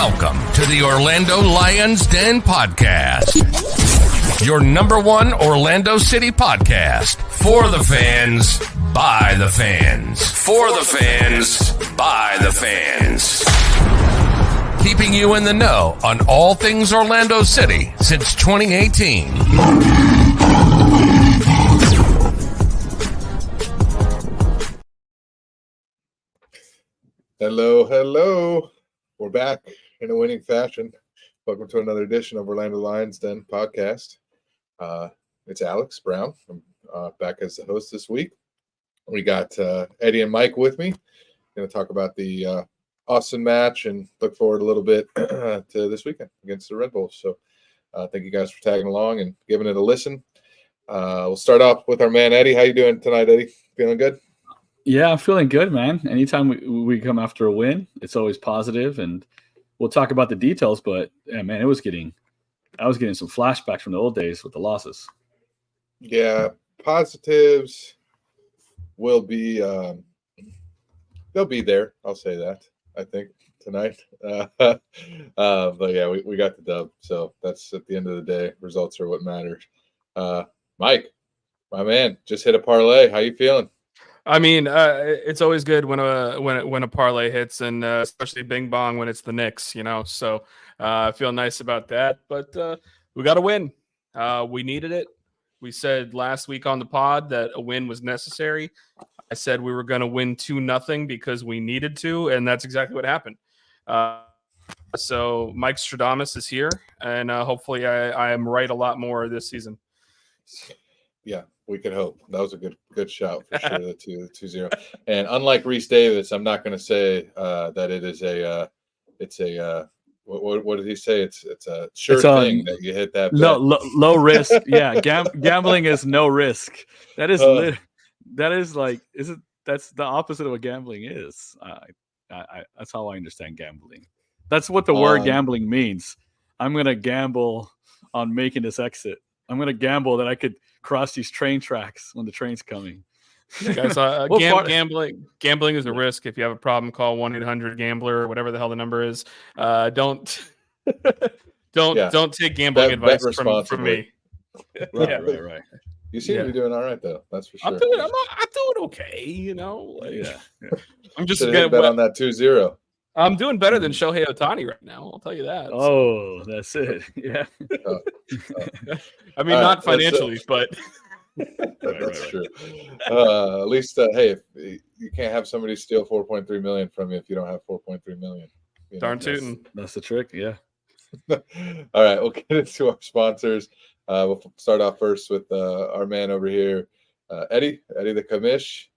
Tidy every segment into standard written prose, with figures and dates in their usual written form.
Welcome to the Orlando Lions Den Podcast, your number one Orlando City podcast. For the fans, by the fans. For the fans, by the fans. Keeping you in the know on all things Orlando City since 2018. Hello. We're back in a winning fashion. Welcome to another edition of Orlando Lions Den Podcast. It's Alex Brown. I'm back as the host this week. We got Eddie and Mike with me. Going to talk about the Austin match and look forward a little bit to this weekend against the Red Bulls. So thank you guys for tagging along and giving it a listen. We'll start off with our man Eddie. How you doing tonight, Eddie? Feeling good? Yeah, I'm feeling good, man. Anytime we come after a win, it's always positive, and we'll talk about the details. But yeah, man, I was getting some flashbacks from the old days with the losses. Yeah, positives will be they'll be there. I'll say that. I think tonight, but yeah, we got the dub. So that's at the end of the day. Results are what matters. Mike, my man, just hit a parlay. How you feeling? I mean, it's always good when a parlay hits, and especially Bing Bong when it's the Knicks, you know. So I feel nice about that. But we got to win. We needed it. We said last week on the pod that a win was necessary. I said we were going to win 2-0 because we needed to, and that's exactly what happened. So Mike Stradamus is here, and hopefully I am right a lot more this season. Yeah. We could hope. That was a good shout for sure. The 2-0. And unlike Reese Davis, I'm not going to say that it is what did he say? It's a sure thing that you hit that. Low risk. Yeah, gambling is no risk. That is that's the opposite of what gambling is. That's how I understand gambling. That's what the word gambling means. I'm going to gamble on making this exit. I'm going to gamble that I could cross these train tracks when the train's coming. Guys, gambling is a risk. If you have a problem, call 1-800-GAMBLER or whatever the hell the number is. Don't take gambling advice from me. Right. You seem to be doing all right though. That's for sure. I'm doing okay. You know. Yeah. I'm just gonna bet on that 2-0. I'm doing better than Shohei Ohtani right now. I'll tell you that. Oh, that's it. Yeah. I mean, not financially, but that's true. At least, hey, if you can't have somebody steal $4.3 million from you if you don't have $4.3 million. Darn tootin'. That's the trick. Yeah. All right, we'll get into our sponsors. We'll start off first with our man over here, Eddie the commish.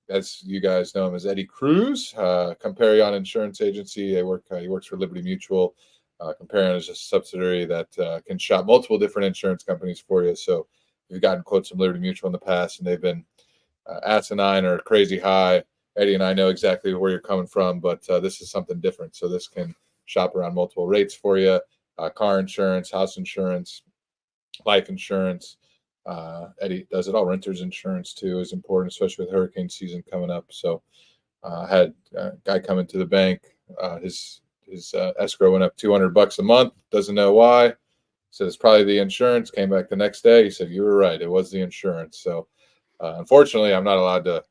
As you guys know him as Eddie Cruz, Comparion Insurance Agency. He works for Liberty Mutual. Comparion is a subsidiary that can shop multiple different insurance companies for you. So you've gotten quotes from Liberty Mutual in the past, and they've been asinine or crazy high. Eddie and I know exactly where you're coming from, but this is something different. So this can shop around multiple rates for you: car insurance, house insurance, life insurance. Eddie does it all. Renter's insurance too is important, especially with hurricane season coming up. So I had a guy come into the bank. His escrow went up $200 a month. Doesn't know why. Said it's probably the insurance. Came back the next day. He said, you were right. It was the insurance. So unfortunately, I'm not allowed to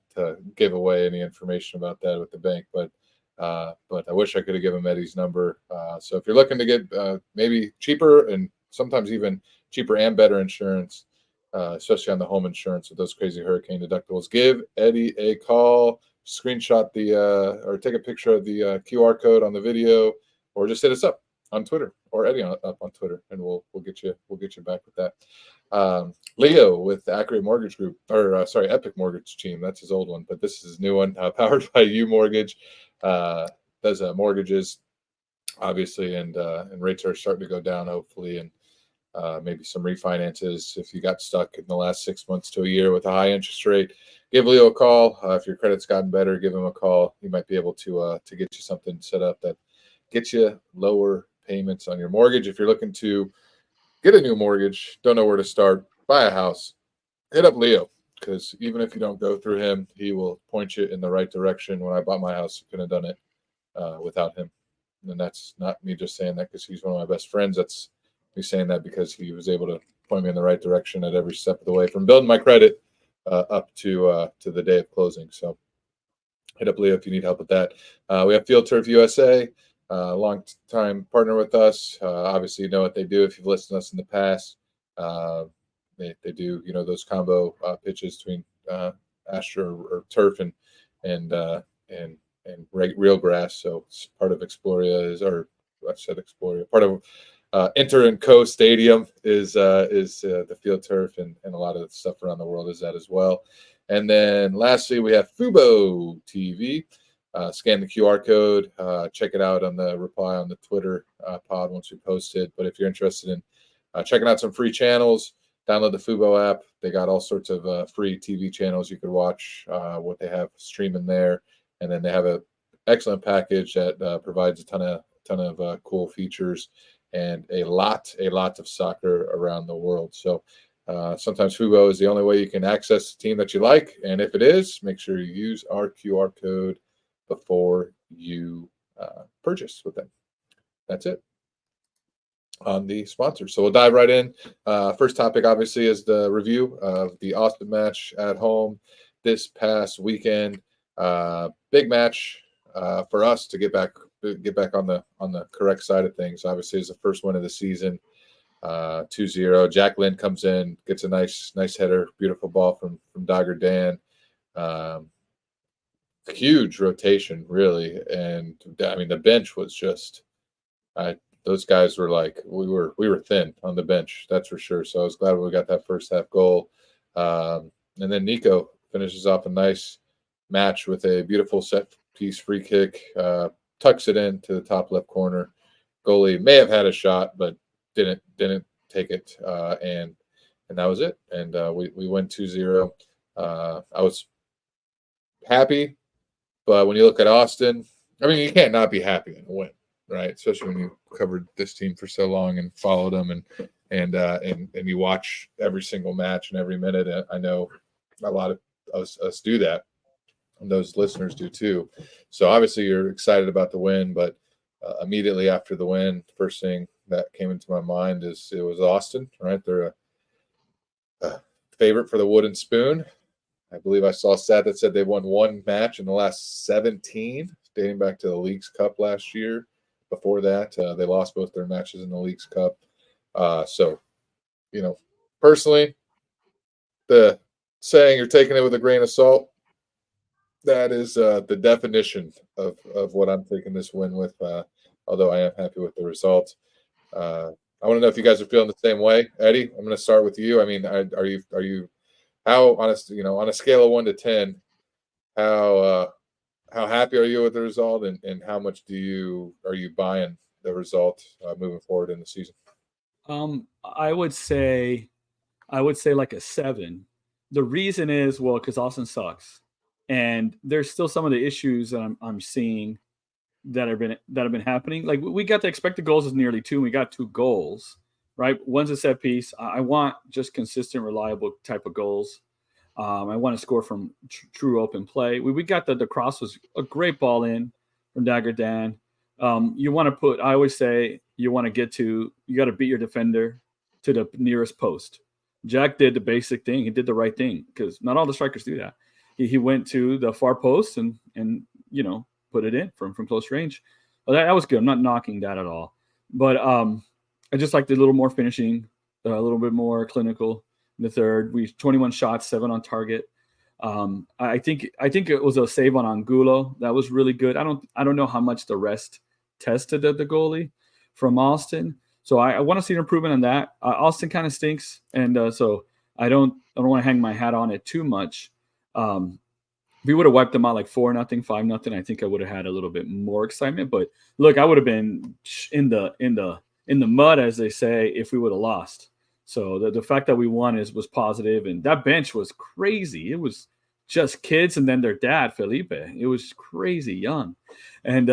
give away any information about that with the bank. But I wish I could have given him Eddie's number. So if you're looking to get maybe cheaper and sometimes even cheaper and better insurance, especially on the home insurance with those crazy hurricane deductibles, give Eddie a call, screenshot or take a picture of the QR code on the video, or just hit us up on Twitter or Eddie up on Twitter, and we'll get you back with that. Leo with the Accurate Mortgage Group, Epic Mortgage Team. That's his old one, but this is his new one, powered by U Mortgage. Does mortgages, obviously, and rates are starting to go down, hopefully, and maybe some refinances if you got stuck in the last 6 months to a year with a high interest rate. Give Leo a call. If your credit's gotten better, give him a call. He might be able to get you something set up that gets you lower payments on your mortgage. If you're looking to get a new mortgage, don't know where to start, buy a house, hit up Leo, because even if you don't go through him, he will point you in the right direction. When I bought my house, I couldn't have done it without him. And that's not me just saying that because he's one of my best friends. That's me saying that because he was able to point me in the right direction at every step of the way, from building my credit up to the day of closing. So hit up Leo if you need help with that. We have Field Turf USA, long time partner with us. Obviously, you know what they do if you've listened to us in the past. They do, you know, those combo pitches between Astro or turf and real grass. So it's part of Exploria part of Inter and Co Stadium is the Field Turf, and a lot of the stuff around the world is that as well. And then lastly, we have Fubo TV. Scan the QR code. Check it out on the reply on the Twitter pod once we post it. But if you're interested in checking out some free channels, download the Fubo app. They got all sorts of free TV channels you could watch what they have streaming there. And then they have an excellent package that provides a ton of cool features and a lot of soccer around the world. So sometimes Fubo is the only way you can access the team that you like. And if it is, make sure you use our QR code before you purchase with them. That's it on the sponsors. So we'll dive right in. First topic, obviously, is the review of the Austin match at home this past weekend. Big match for us to get back on the correct side of things. Obviously, it's the first win of the season. 2-0. Jack Lynn comes in, gets a nice header, beautiful ball from Dagger Dan. Huge rotation, really, and I mean the bench was just. Those guys were like we were thin on the bench, that's for sure. So I was glad we got that first half goal. And then Nico finishes off a nice match with a beautiful set piece free kick, tucks it in to the top left corner. Goalie may have had a shot, but didn't take it, and that was it. And we went 2-0. I was happy, but when you look at Austin, I mean, you can't not be happy in a win, right? Especially when you covered this team for so long and followed them, and you watch every single match and every minute. I know a lot of us do that, and those listeners do too. So obviously you're excited about the win, but immediately after the win, first thing that came into my mind is it was Austin, right? They're a favorite for the wooden spoon. I believe I saw a stat that said they won one match in the last 17, dating back to the Leagues Cup last year. Before that, they lost both their matches in the Leagues Cup. So, you know, personally, the saying you're taking it with a grain of salt, that is the definition of what I'm taking this win with, although I am happy with the result. I want to know if you guys are feeling the same way. Eddie, I'm going to start with you. I mean, are you how on a scale of 1 to 10, how happy are you with the result, and how much are you buying the result moving forward in the season? I would say like a 7. The reason is, well, because Austin sucks, and there's still some of the issues that I'm seeing that have been happening. Like we got the expected goals is nearly 2, and we got 2 goals, right? One's a set piece. I want just consistent, reliable type of goals. I want to score from true open play. We got the cross was a great ball in from Dagger Dan. You want to put, I always say, you got to beat your defender to the nearest post. Jack did the basic thing. He did the right thing because not all the strikers do that. He went to the far post and put it in from close range. Well, that was good. I'm not knocking that at all. But I just liked a little more finishing, a little bit more clinical in the third. We 21 shots, 7 on target. I think it was a save on Angulo. That was really good. I don't know how much the rest tested the goalie from Austin. So I want to see an improvement on that. Austin kind of stinks, and so I don't want to hang my hat on it too much. We would have wiped them out like 4-0, 5-0. I think I would have had a little bit more excitement. But look, I would have been in the mud, as they say, if we would have lost. So the fact that we won was positive, and that bench was crazy. It was just kids and then their dad, Felipe. It was crazy young, and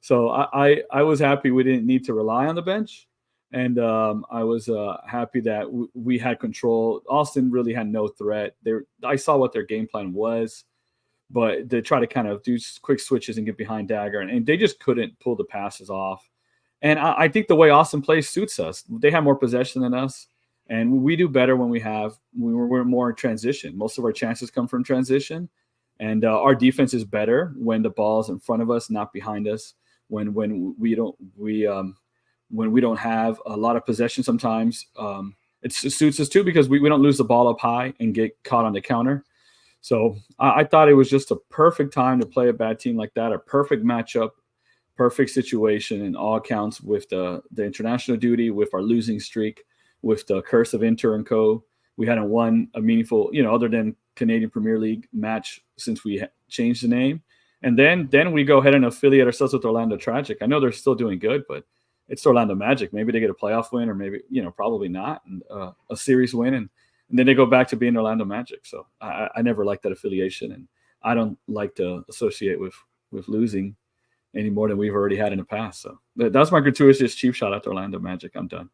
so I was happy we didn't need to rely on the bench, and I was happy that we had control. Austin really had no threat. I saw what their game plan was. but they try to kind of do quick switches and get behind Dagger, and they just couldn't pull the passes off. And I think the way Austin plays suits us. They have more possession than us, and we do better when we're more in transition. Most of our chances come from transition, and our defense is better when the ball's in front of us, not behind us. When we don't have a lot of possession, sometimes it suits us too, because we don't lose the ball up high and get caught on the counter. So I thought it was just a perfect time to play a bad team like that, a perfect matchup, perfect situation in all accounts, with the international duty, with our losing streak, with the curse of Inter and Co. We hadn't won a meaningful, other than Canadian Premier League match since we changed the name. And then we go ahead and affiliate ourselves with Orlando Tragic. I know they're still doing good, but it's Orlando Magic. Maybe they get a playoff win, or maybe, probably not, and a series win. And then they go back to being Orlando Magic. So I never liked that affiliation, and I don't like to associate with losing any more than we've already had in the past. So that's my gratuitous cheap shot at the Orlando Magic. I'm done.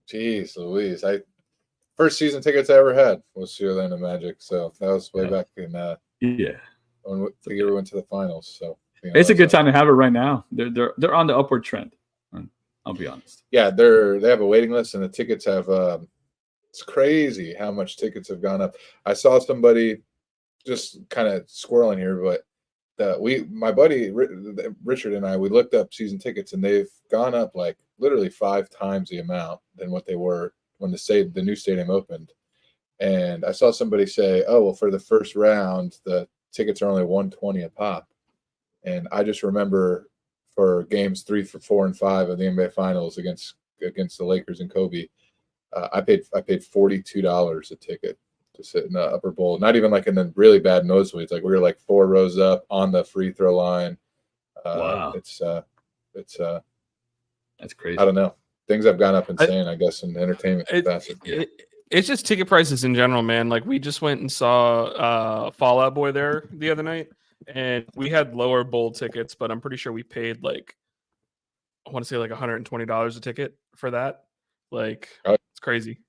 Jeez Louise. First season tickets I ever had was the Orlando Magic. So that was way back in when the year we went to the finals. So it's a good time to have it right now. They're on the upward trend. I'll be honest. Yeah, they have a waiting list, and the tickets have it's crazy how much tickets have gone up. I saw somebody just kind of squirreling here, but my buddy Richard and I, we looked up season tickets, and they've gone up like literally 5 times the amount than what they were when the new stadium opened. And I saw somebody say, "Oh, well, for the first round, the tickets are only $120 a pop." And I just remember for games 3, 4, and 5 of the NBA Finals against the Lakers and Kobe, I paid $42 a ticket to sit in the upper bowl. Not even like in the really bad nosebleeds. Like we were like 4 rows up on the free throw line. Wow, it's that's crazy. I don't know. Things have gone up insane, I guess, in the entertainment capacity. It's just ticket prices in general, man. Like we just went and saw Fall Out Boy there the other night, and we had lower bowl tickets, but I'm pretty sure we paid like, I want to say like $120 a ticket for that. Like it's crazy.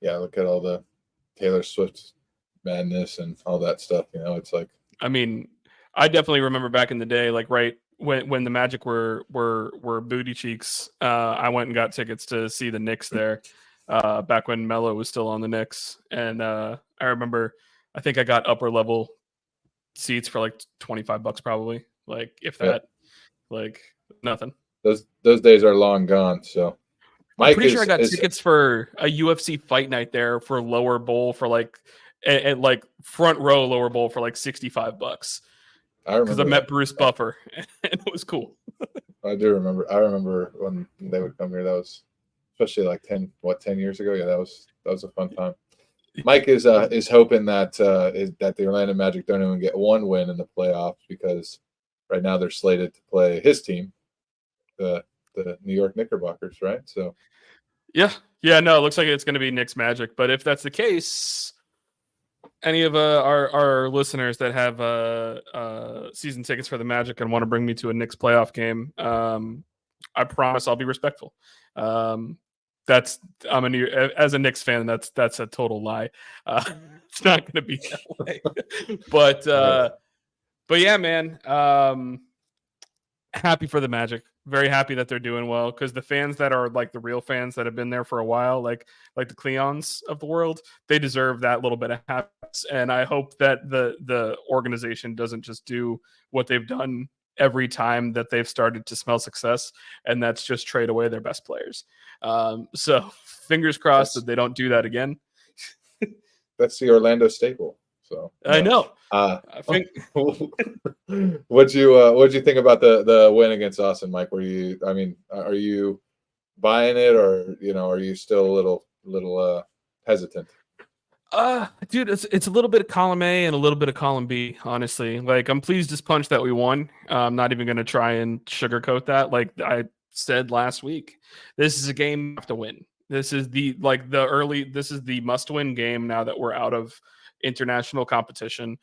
Yeah, look at all the Taylor Swift madness and all that stuff. It's like, I mean, I definitely remember back in the day, like right when the Magic were booty cheeks. I went and got tickets to see the Knicks there. Back when Melo was still on the Knicks. And I remember, I think I got upper level seats for like $25 probably. Like if that, like nothing. Those days are long gone. So I'm pretty sure I got tickets for a UFC fight night there for lower bowl for like, at like front row lower bowl for like $65. Because I met Bruce Buffer and it was cool. I do remember. I remember when they would come here. That was, especially like 10 years ago. Yeah, that was a fun time. Mike is hoping that that the Orlando Magic don't even get one win in the playoffs, because right now they're slated to play his team, the New York Knickerbockers, right? So yeah, no, it looks like it's going to be Knicks Magic. But if that's the case, any of our listeners that have season tickets for the Magic and want to bring me to a Knicks playoff game, I promise I'll be respectful. As a Knicks fan, that's a total lie. It's not going to be that way. But yeah, man. Happy for the Magic. Very happy that they're doing well, because the fans that are like the real fans that have been there for a while, like the Cleons of the world, they deserve that little bit of happiness. And I hope that the organization doesn't just do what they've done every time that they've started to smell success, and that's just trade away their best players. So fingers crossed that they don't do that again. That's the Orlando staple. So I know. I think. What'd you think about the win against Austin, Mike? Are you buying it, or are you still a little hesitant? Dude, it's a little bit of column A and a little bit of column B, honestly. Like, I'm pleased as punch that we won. I'm not even going to try and sugarcoat that. Like I said last week, this is a game you have to win. This is the must-win game now that we're out of international competition.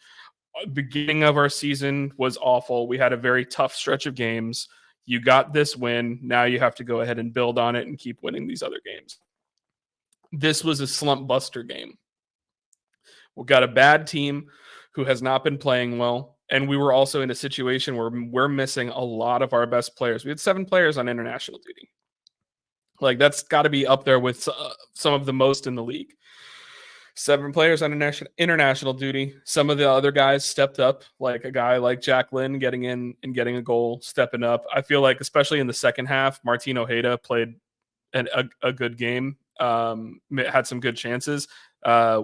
Beginning of our season was awful. We had a very tough stretch of games. You got this win. Now you have to go ahead and build on it and keep winning these other games. This was a slump buster game. We got a bad team who has not been playing well. And we were also in a situation where we're missing a lot of our best players. We had 7 players on international duty. Like, that's got to be up there with some of the most in the league. 7 players on international duty. Some of the other guys stepped up, like a guy like Jack Lynn getting in and getting a goal, stepping up. I feel like, especially in the second half, Martin Ojeda played a good game, had some good chances.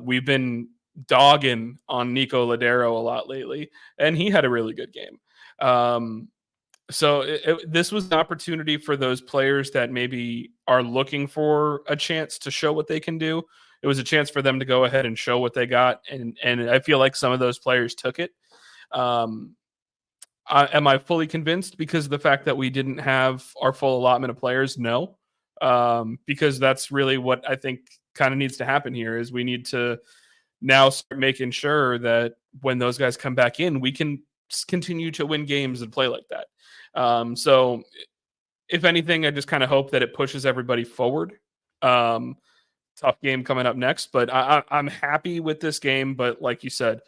We've been dogging on Nico Ladero a lot lately, and he had a really good game. So this was an opportunity for those players that maybe are looking for a chance to show what they can do. It was a chance for them to go ahead and show what they got, and I feel like some of those players took it. Am I fully convinced because of the fact that we didn't have our full allotment of players? No, because that's really what I think kind of needs to happen here. Is we need to now start making sure that when those guys come back in, we can continue to win games and play like that. So if anything, I just kind of hope that it pushes everybody forward. Tough game coming up next, but I'm happy with this game. But like you said,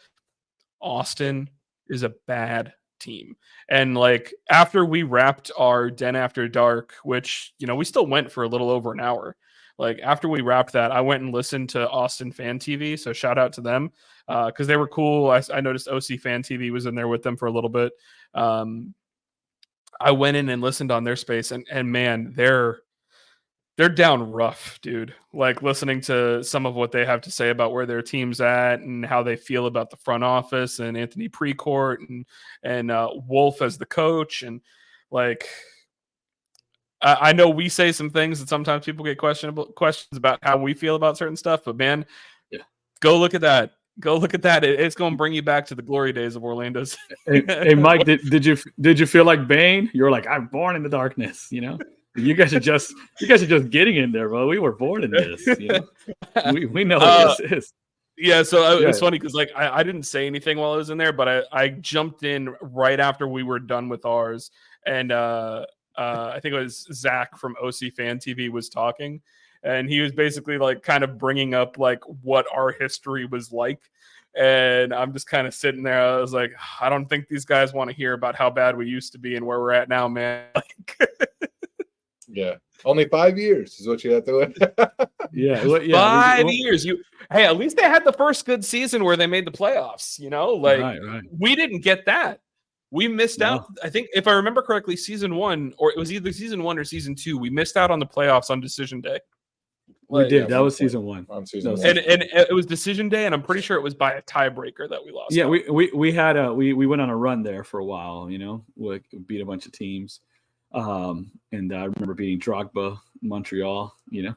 Austin is a bad team. And like, after we wrapped our Den After Dark, which, you know, we still went for a little over an hour. Like, after we wrapped that, I went and listened to Austin Fan TV. So shout out to them because they were cool. I noticed OC Fan TV was in there with them for a little bit. I went in and listened on their space, and man, they're down rough, dude. Like, listening to some of what they have to say about where their team's at and how they feel about the front office and Anthony Precourt and Wolf as the coach. And like, I know we say some things that sometimes people get questions about how we feel about certain stuff, but man, go look at that. Go look at that. It's going to bring you back to the glory days of Orlando's. Hey, Mike, did you feel like Bane? You were like, I'm born in the darkness, you know? You guys are just getting in there, bro. We were born in this. You know? we know what this is. Yeah, so it's funny because like I didn't say anything while I was in there, but I jumped in right after we were done with ours, and I think it was Zach from OC Fan TV was talking, and he was basically like kind of bringing up like what our history was like. And I'm just kind of sitting there. I was like, I don't think these guys want to hear about how bad we used to be and where we're at now, man. Yeah, only 5 years is what you have to win. Yeah, 5 years. Hey, at least they had the first good season where they made the playoffs. You know, like right. We didn't get that. We missed out. I think if I remember correctly, season 1, or it was either season 1 or season 2, we missed out on the playoffs on decision day. We did. That was season 1. On season 1. And it was decision day, and I'm pretty sure it was by a tiebreaker that we lost. Yeah, we had we went on a run there for a while. You know, we beat a bunch of teams. And I remember beating Drogba in Montreal, you know,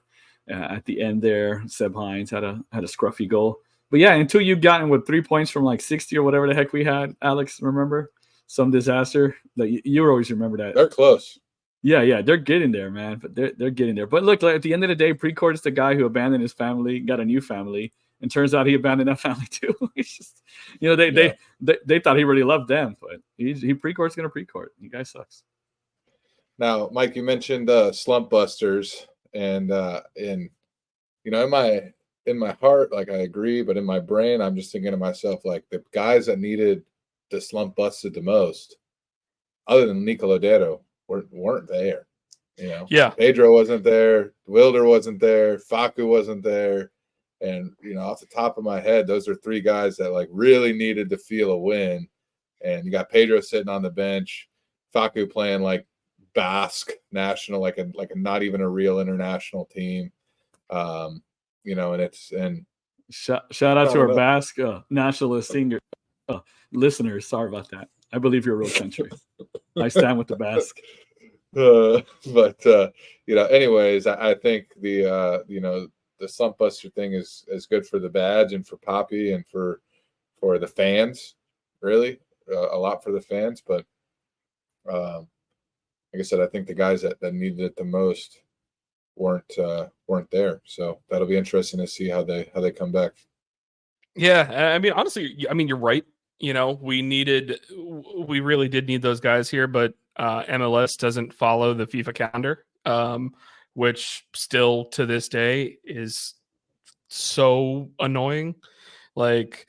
at the end there, Seb Hines had a scruffy goal. But yeah, until you've gotten with 3 points from like 60 or whatever the heck we had, Alex, remember some disaster that you always remember that. They're close. Yeah, they're getting there, man. But they're getting there. But look, like, at the end of the day, Precourt is the guy who abandoned his family, got a new family, and turns out he abandoned that family too. It's just, you know, they thought he really loved them, but Precourt's gonna Precourt. You guy sucks. Now, Mike, you mentioned slump busters, and you know, in my heart, like, I agree, but in my brain, I'm just thinking to myself, like, the guys that needed the slump busted the most, other than Nico Ladero, weren't there. You know, yeah, Pedro wasn't there, Wilder wasn't there, Facu wasn't there, and you know, off the top of my head, those are 3 guys that like really needed to feel a win. And you got Pedro sitting on the bench, Facu playing like Basque national, like a not even a real international team. You know, and shout out to our Basque nationalist singer listeners. Sorry about that. I believe you're a real country. I stand with the Basque. But you know, anyways, I think the you know, the slump buster thing is good for the badge and for Poppy and for the fans, really a lot for the fans. But like I said, I think the guys that needed it the most weren't there. So that'll be interesting to see how they come back. Yeah, I mean, honestly, I mean, you're right. You know, we really did need those guys here, but MLS doesn't follow the FIFA calendar, which still to this day is so annoying. Like,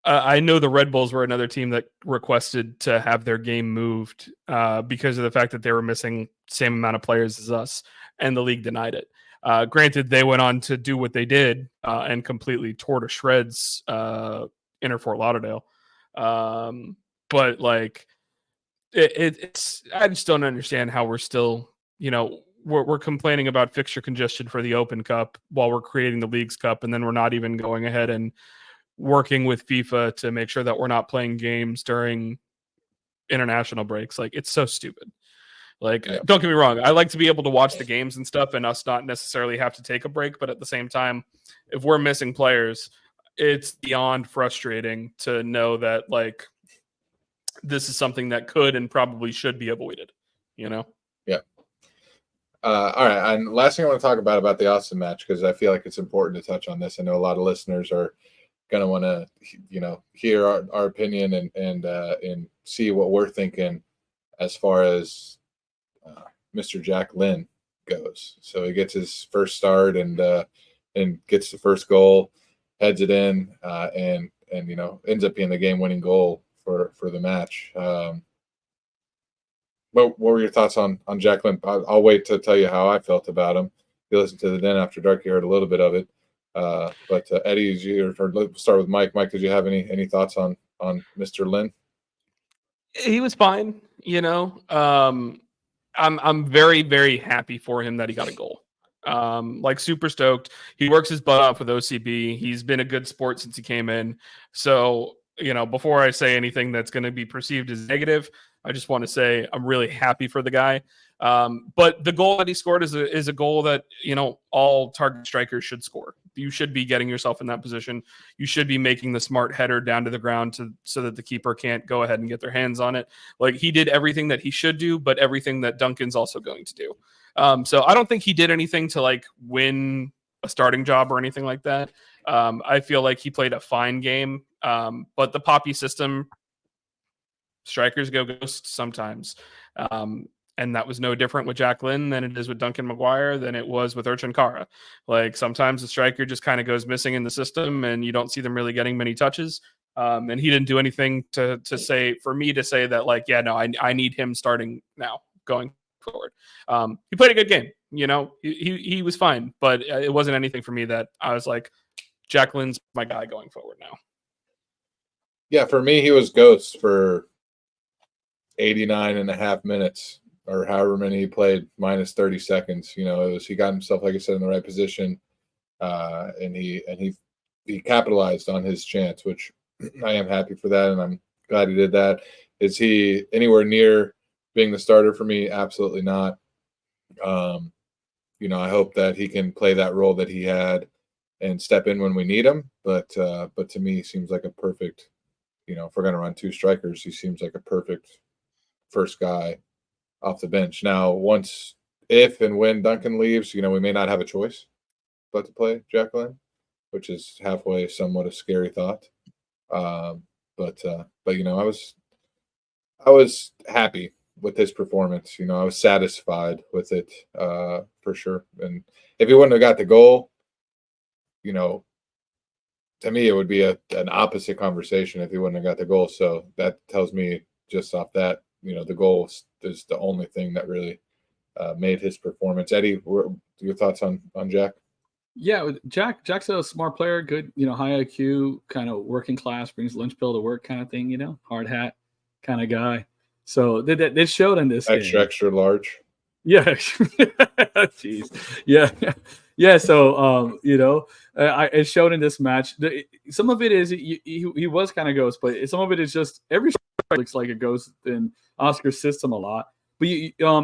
I know the Red Bulls were another team that requested to have their game moved because of the fact that they were missing same amount of players as us, and the league denied it. Granted, they went on to do what they did and completely tore to shreds Inner Fort Lauderdale. But like, it's I just don't understand how we're still, we're complaining about fixture congestion for the Open Cup while we're creating the Leagues Cup, and then we're not even going ahead and working with FIFA to make sure that we're not playing games during international breaks. Like, it's so stupid. Like, Don't get me wrong, I like to be able to watch the games and stuff and us not necessarily have to take a break, but at the same time, if we're missing players, it's beyond frustrating to know that, like, this is something that could and probably should be avoided, Yeah. All right. And last thing I want to talk about the Austin match, because I feel like it's important to touch on this. I know a lot of listeners are going to want to, hear our opinion and see what we're thinking as far as Mr. Jack Lynn goes. So he gets his first start and gets the first goal, heads it in, and ends up being the game-winning goal for the match. What were your thoughts on Jack Lynn? I'll wait to tell you how I felt about him. You listened to the Den After Dark, you heard a little bit of it. But Eddie, let's start with Mike. Mike, did you have any thoughts on Mr. Lynn? He was fine. I'm very, very happy for him that he got a goal. Like, super stoked. He works his butt off with OCB. He's been a good sport since he came in. So, before I say anything that's going to be perceived as negative, I just want to say I'm really happy for the guy. But the goal that he scored is a goal that, all target strikers should score. You should be getting yourself in that position. You should be making the smart header down to the ground so that the keeper can't go ahead and get their hands on it. Like, he did everything that he should do, but everything that Duncan's also going to do. So I don't think he did anything to, like, win a starting job or anything like that. I feel like he played a fine game. But the Poppy system, strikers go ghost sometimes. And that was no different with Jack Lynn than it is with Duncan Maguire, than it was with Urchin Kara. Like, sometimes the striker just kind of goes missing in the system and you don't see them really getting many touches. And he didn't do anything to say, for me to say that, like, yeah, no, I need him starting now going forward. He played a good game. He was fine, but it wasn't anything for me that I was like, Jack Lynn's my guy going forward now. Yeah, for me, he was ghost for 89 and a half minutes, or however many he played, minus 30 seconds. He got himself, like I said, in the right position, and he capitalized on his chance, which I am happy for that, and I'm glad he did that. Is he anywhere near being the starter for me? Absolutely not. I hope that he can play that role that he had and step in when we need him. But to me, he seems like a perfect, if we're going to run two strikers, he seems like a perfect first guy off the bench. Now, if and when Duncan leaves, we may not have a choice but to play Jack Lynn, which is halfway somewhat a scary thought. But I was happy with his performance. I was satisfied with it for sure. And if he wouldn't have got the goal, to me, it would be an opposite conversation if he wouldn't have got the goal. So that tells me just off that, the goal is the only thing that really made his performance. Eddie, your thoughts on Jack? Yeah, Jack's a smart player, good, high IQ, kind of working class, brings lunch bill to work kind of thing, hard hat kind of guy. So they showed in this extra large. Yeah. Jeez. Yeah. So, it showed in this match. Some of it is he was kind of ghost, but some of it is just every looks like a ghost in Oscar's system a lot. But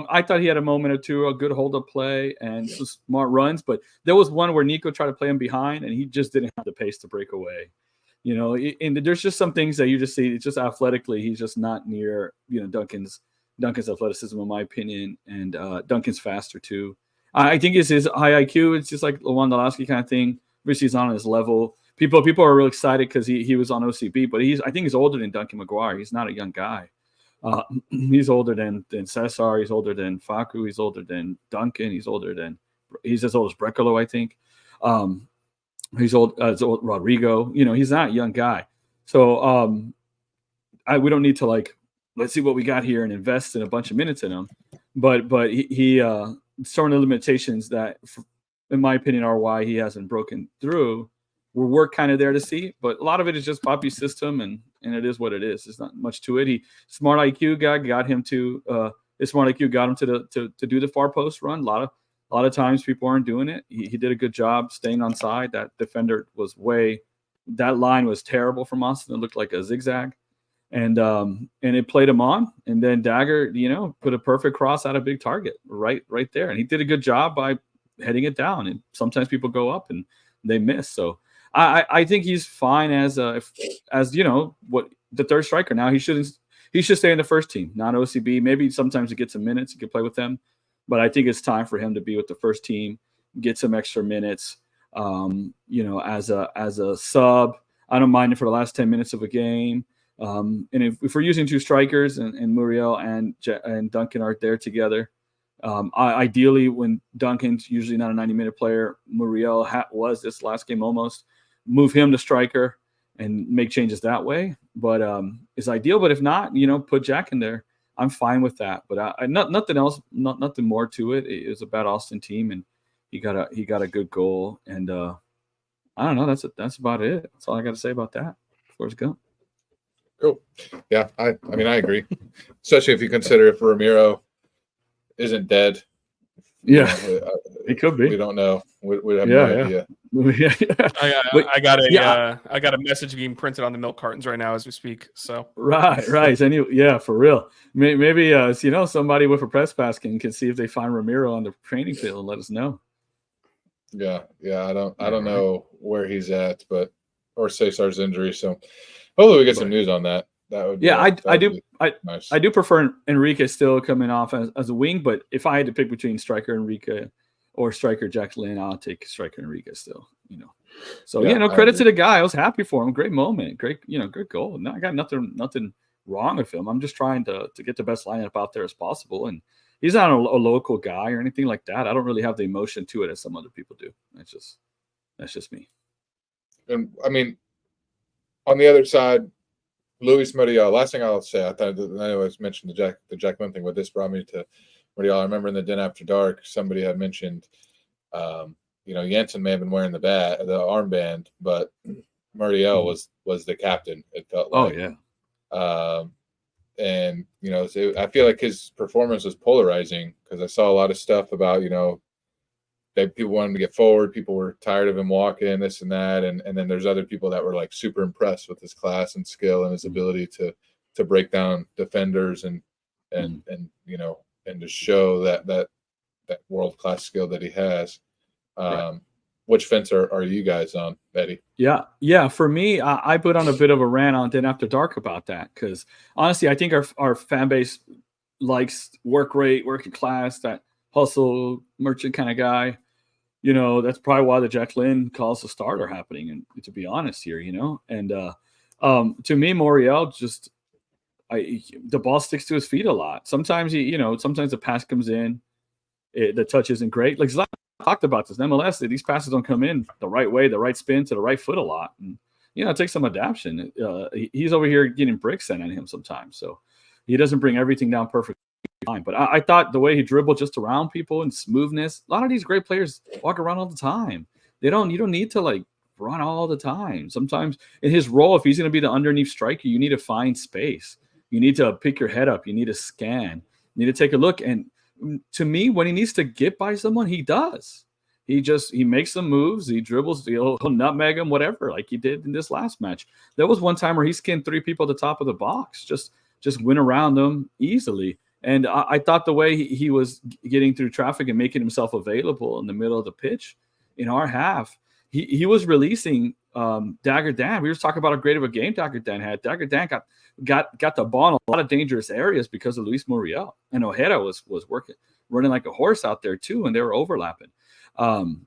I thought he had a moment or two, a good hold-up play and some smart runs. But there was one where Nico tried to play him behind, and he just didn't have the pace to break away. And there's just some things that you just see. It's just athletically, he's just not near Duncan's athleticism, in my opinion, and Duncan's faster too. I think it's his high IQ. It's just like Lewandowski kind of thing. Obviously, he's on his level. People are real excited because he was on OCB, but I think he's older than Duncan Maguire. He's not a young guy. He's older than Cesar. He's older than Facu. He's older than Duncan. He's as old as Brekalo, I think. He's old as old Rodrigo. He's not a young guy. So we don't need to like, let's see what we got here and invest in a bunch of minutes in him. But he some of the limitations that, in my opinion, are why he hasn't broken through. We're kind of there to see, but a lot of it is just Poppy's system, and it is what it is. There's not much to it. Smart IQ guy got him to his smart IQ got him to do the far post run. A lot of times people aren't doing it. He did a good job staying on side. That defender was that line was terrible from Austin. It looked like a zigzag, and it played him on. And then Dagger, put a perfect cross at a big target right there, and he did a good job by heading it down. And sometimes people go up and they miss. So I think he's fine as what the third striker. Now he should stay in the first team, not OCB. Maybe sometimes he gets some minutes, he can play with them, but I think it's time for him to be with the first team, get some extra minutes. As a sub, I don't mind it for the last 10 minutes of a game. And if we're using two strikers and Muriel and Duncan are there together. Ideally, when Duncan's usually not a 90-minute player, Muriel was this last game almost, move him to striker and make changes that way. But it's ideal. But if not, put Jack in there. I'm fine with that. But nothing else, nothing more to it. It was a bad Austin team, and he got a good goal. And I don't know. That's about it. That's all I got to say about that. Forrest Gump. Cool. Yeah, I mean, I agree. Especially if you consider if Ramiro isn't dead. Yeah, it could be. We don't know. We have no idea. I got a message being printed on the milk cartons right now as we speak. So right. And for real. Maybe somebody with a press pass can see if they find Ramiro on the training field and let us know. Yeah. I don't know where he's at, or Cesar's injury. So hopefully we get some news on that. That would be, I do. Nice. I do prefer Enrique still coming off as a wing, but if I had to pick between striker Enrique or striker Jack Lynn, I'll take striker Enrique still. So credit to the guy. I was happy for him. Great moment. Great goal. No, I got nothing wrong with him. I'm just trying to get the best lineup out there as possible. And he's not a local guy or anything like that. I don't really have the emotion to it as some other people do. That's just me. And I mean, on the other side, Luis Muriel. Last thing I'll say, I always mentioned the Jack Lynn thing, but this brought me to Muriel. I remember in the Den After Dark, somebody had mentioned, Jansen may have been wearing the armband, but Muriel was the captain. It felt like. Oh yeah. And I feel like his performance was polarizing because I saw a lot of stuff about that people wanted to get forward. People were tired of him walking, this and that. And then there's other people that were like super impressed with his class and skill and his ability to break down defenders and to show that world-class skill that he has. Right. Which fence are you guys on, Eddie? Yeah. For me, I put on a bit of a rant on Den After Dark about that because honestly, I think our fan base likes work rate, working class, that hustle merchant kind of guy. That's probably why the Jack Lynn calls the start are happening. And to be honest here, and to me, Muriel the ball sticks to his feet a lot. Sometimes sometimes the pass comes in, the touch isn't great. Like Zlatan talked about this in MLS, these passes don't come in the right way, the right spin to the right foot a lot. And, it takes some adaptation. He's over here getting bricks sent at him sometimes. So he doesn't bring everything down perfectly. But I thought the way he dribbled just around people and smoothness, a lot of these great players walk around all the time. You don't need to like run all the time. Sometimes in his role, if he's going to be the underneath striker, you need to find space. You need to pick your head up. You need to scan. You need to take a look. And to me, when he needs to get by someone, he does. He makes some moves. He dribbles. He'll nutmeg him, whatever, like he did in this last match. There was one time where he skinned 3 people at the top of the box, just went around them easily. And I thought the way he was getting through traffic and making himself available in the middle of the pitch in our half, he was releasing Dagger Dan. We were talking about how great of a game Dagger Dan had. Dagger Dan got the ball in a lot of dangerous areas because of Luis Muriel. And Ojeda was running like a horse out there too, and they were overlapping. And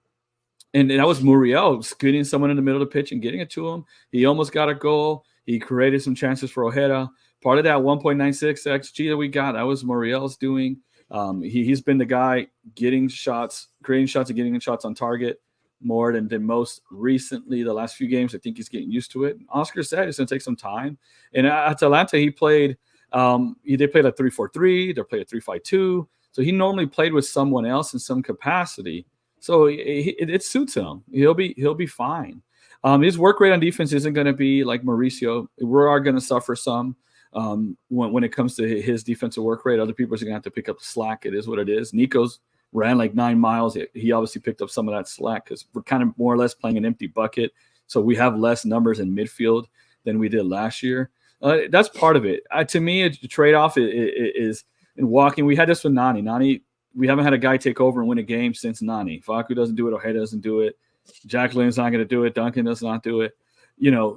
that was Muriel scooting someone in the middle of the pitch and getting it to him. He almost got a goal. He created some chances for Ojeda. Part of that 1.96 XG that we got, that was Muriel's doing. He's been the guy getting shots, creating shots and getting shots on target. more than most recently. The last few games, I think he's getting used to it. Oscar said it's going to take some time. And at Atalanta, he played. They played a 3-4-3. They played a 3-5-2. So he normally played with someone else in some capacity. So it suits him. He'll be fine. His work rate on defense isn't going to be like Mauricio. We are going to suffer some when it comes to his defensive work rate. Other people are going to have to pick up the slack. It is what it is. Nico's ran like 9 miles. He obviously picked up some of that slack because we're kind of more or less playing an empty bucket. So we have less numbers in midfield than we did last year. That's part of it. To me, a trade-off is in walking. We had this with Nani. Nani, we haven't had a guy take over and win a game since Nani. Facu doesn't do it. Ojeda doesn't do it. Jack Lynn's not going to do it. Duncan does not do it.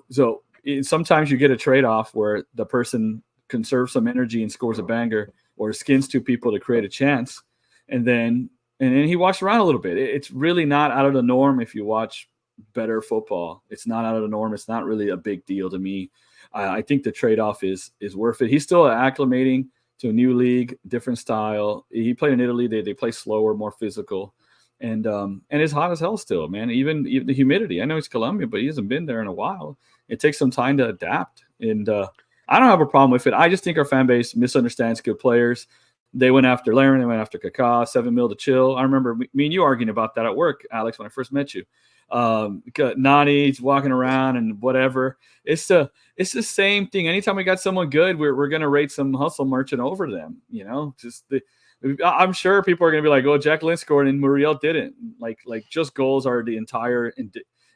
So sometimes you get a trade-off where the person conserves some energy and scores a banger or skins 2 people to create a chance. And then he walks around a little bit. It's really not out of the norm if you watch better football. It's not out of the norm. It's not really a big deal to me. I think the trade-off is worth it. He's still acclimating to a new league, different style. He played in Italy. They play slower, more physical. And it's hot as hell still, man. Even the humidity. I know he's Colombian, but he hasn't been there in a while. It takes some time to adapt. And I don't have a problem with it. I just think our fan base misunderstands good players. They went after Laren. They went after Kaká, $7 million to chill. I remember me and you arguing about that at work, Alex, when I first met you. Nani's walking around and whatever. It's the same thing. Anytime we got someone good, we're going to rate some hustle merchant over them. I'm sure people are going to be like, "Oh, Jack Lynn scored and Muriel didn't." Like just goals are the entire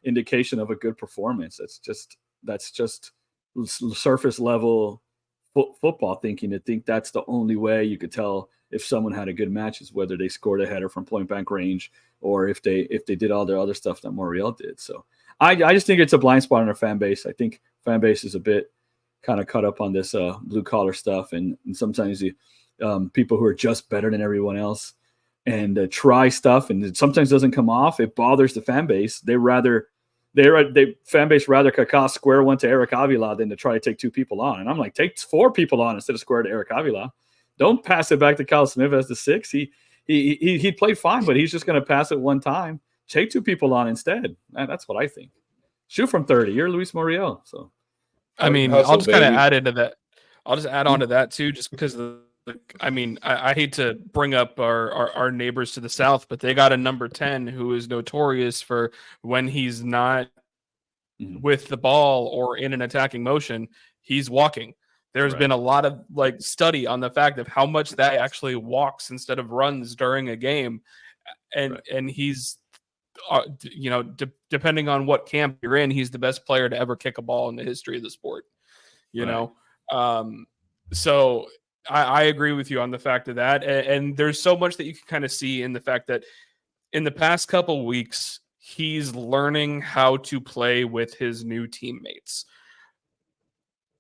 indication of a good performance. That's just surface level football thinking to think that's the only way you could tell if someone had a good match is whether they scored a header from point blank range or if they did all their other stuff that Muriel did. So I just think it's a blind spot in our fan base. I think fan base is a bit kind of caught up on this blue collar stuff, and sometimes the people who are just better than everyone else and try stuff, and it sometimes doesn't come off. It bothers the fan base. Fan base rather Kaká square one to Eric Avila than to try to take 2 people on. And I'm like, take 4 people on instead of square to Eric Avila. Don't pass it back to Kyle Smith as the 6. He played fine, but he's just going to pass it one time. Take 2 people on instead. That's what I think. Shoot from 30. You're Luis Muriel. So, I mean, I'll just kind of add into that. I'll just add on to that too, just because I hate to bring up our neighbors to the south, but they got a number 10 who is notorious for when he's not with the ball or in an attacking motion, he's walking. There's been a lot of study on the fact of how much that actually walks instead of runs during a game. And he's, depending on what camp you're in, he's the best player to ever kick a ball in the history of the sport, you know? So I agree with you on the fact of that. And there's so much that you can kind of see in the fact that in the past couple weeks, he's learning how to play with his new teammates.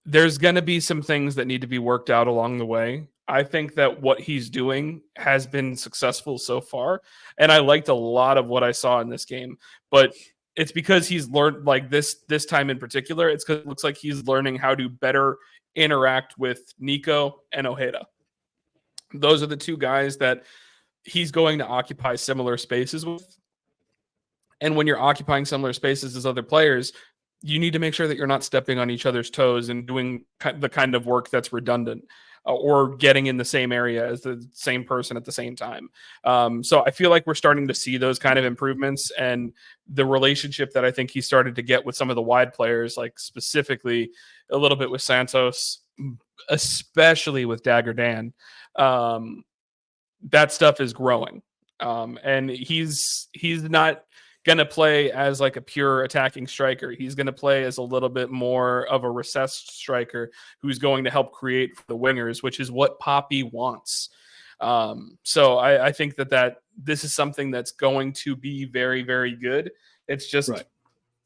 There's going to be some things that need to be worked out along the way. I think that what he's doing has been successful so far. And I liked a lot of what I saw in this game, but it's because he's learned this time in particular. It's because it looks like he's learning how to better interact with Nico and Ojeda. Those are the 2 guys that he's going to occupy similar spaces with. And when you're occupying similar spaces as other players, you need to make sure that you're not stepping on each other's toes and doing the kind of work that's redundant or getting in the same area as the same person at the same time. So I feel like we're starting to see those kind of improvements, and the relationship that I think he started to get with some of the wide players, like specifically a little bit with Santos, especially with Dagger Dan, that stuff is growing. And he's not going to play as a pure attacking striker. He's going to play as a little bit more of a recessed striker who's going to help create for the wingers, which is what Poppy wants. So I think that this is something that's going to be very, very good. It's just,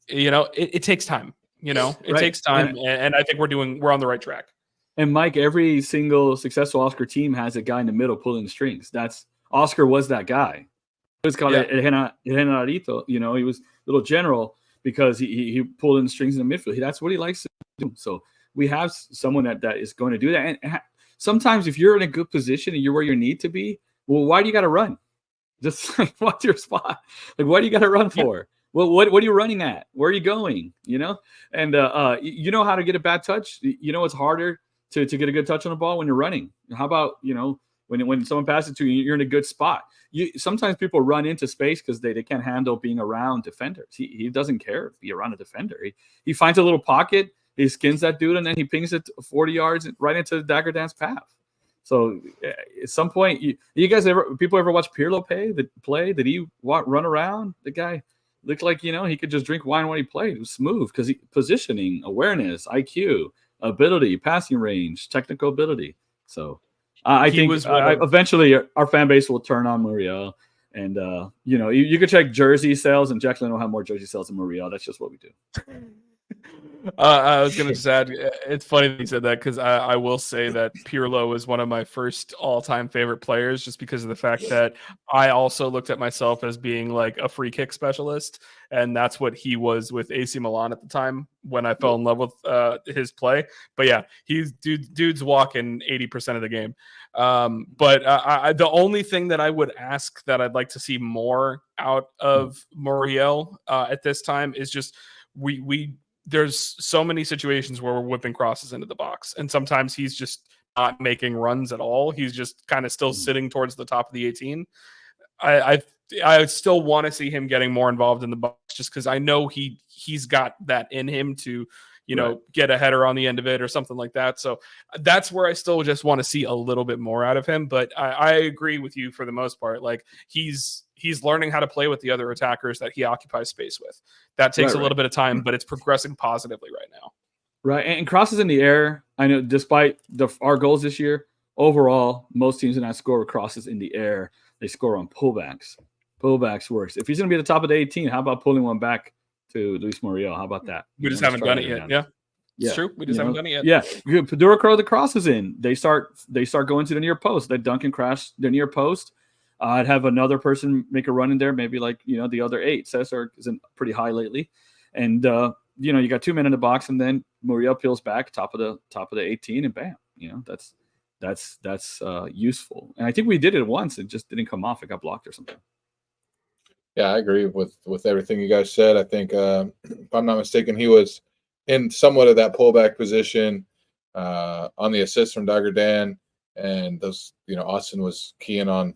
it takes time, it takes time. And I think we're on the right track. And Mike, every single successful Oscar team has a guy in the middle pulling the strings. Oscar was that guy. It was called El Generalito. He was little general because he pulled in the strings in the midfield. That's what he likes to do. So we have someone that is going to do that. And sometimes if you're in a good position and you're where you need to be, well, why do you got to run? Just what's your spot? What do you got to run for? Well, what are you running at? Where are you going? You know, and you know how to get a bad touch. You know it's harder to get a good touch on the ball when you're running. How about when someone passes to you, you're in a good spot. Sometimes people run into space because they can't handle being around defenders. He doesn't care if you're around a defender. He finds a little pocket, he skins that dude, and then he pings it 40 yards right into the Dagger Dance path. So at some point, you guys people ever watch Pirlo play? Did he run around? The guy looked like he could just drink wine when he played. It was smooth because positioning, awareness, IQ, ability, passing range, technical ability. So I think eventually our fan base will turn on Muriel. And you could check jersey sales, and Jack Lynn will have more jersey sales than Muriel. That's just what we do. I was going to just add, it's funny that you said that because I will say that Pirlo was one of my first all-time favorite players just because of the fact that I also looked at myself as being like a free kick specialist, and that's what he was with AC Milan at the time when I fell in love with his play. But yeah, dude's walking 80% of the game. But the only thing that I would ask that I'd like to see more out of Muriel at this time is just there's so many situations where we're whipping crosses into the box, and sometimes he's just not making runs at all. He's just kind of still sitting towards the top of the 18. I still want to see him getting more involved in the box just because I know he's got that in him to get a header on the end of it or something like that. So that's where I still just want to see a little bit more out of him. But I agree with you for the most part. Like he's learning how to play with the other attackers that he occupies space with. That takes a little bit of time, but it's progressing positively right now. Right. And crosses in the air, I know despite our goals this year, overall, most teams do not score with crosses in the air. They score on pullbacks. Pullbacks works. If he's going to be at the top of the 18, how about pulling one back to Luis Muriel? How about that? We just haven't done it yet. Yeah. It's true. We just haven't done it yet. Yeah. Padura curl the crosses in. They start going to the near post. They dunk and crash the near post. I'd have another person make a run in there, maybe like the other 8. Cesar isn't pretty high lately, and you got 2 men in the box, and then Muriel peels back top of the 18, and bam, that's useful. And I think we did it once; it just didn't come off. It got blocked or something. Yeah, I agree with everything you guys said. I think if I'm not mistaken, he was in somewhat of that pullback position on the assist from Dagger Dan, and those Austin was keying on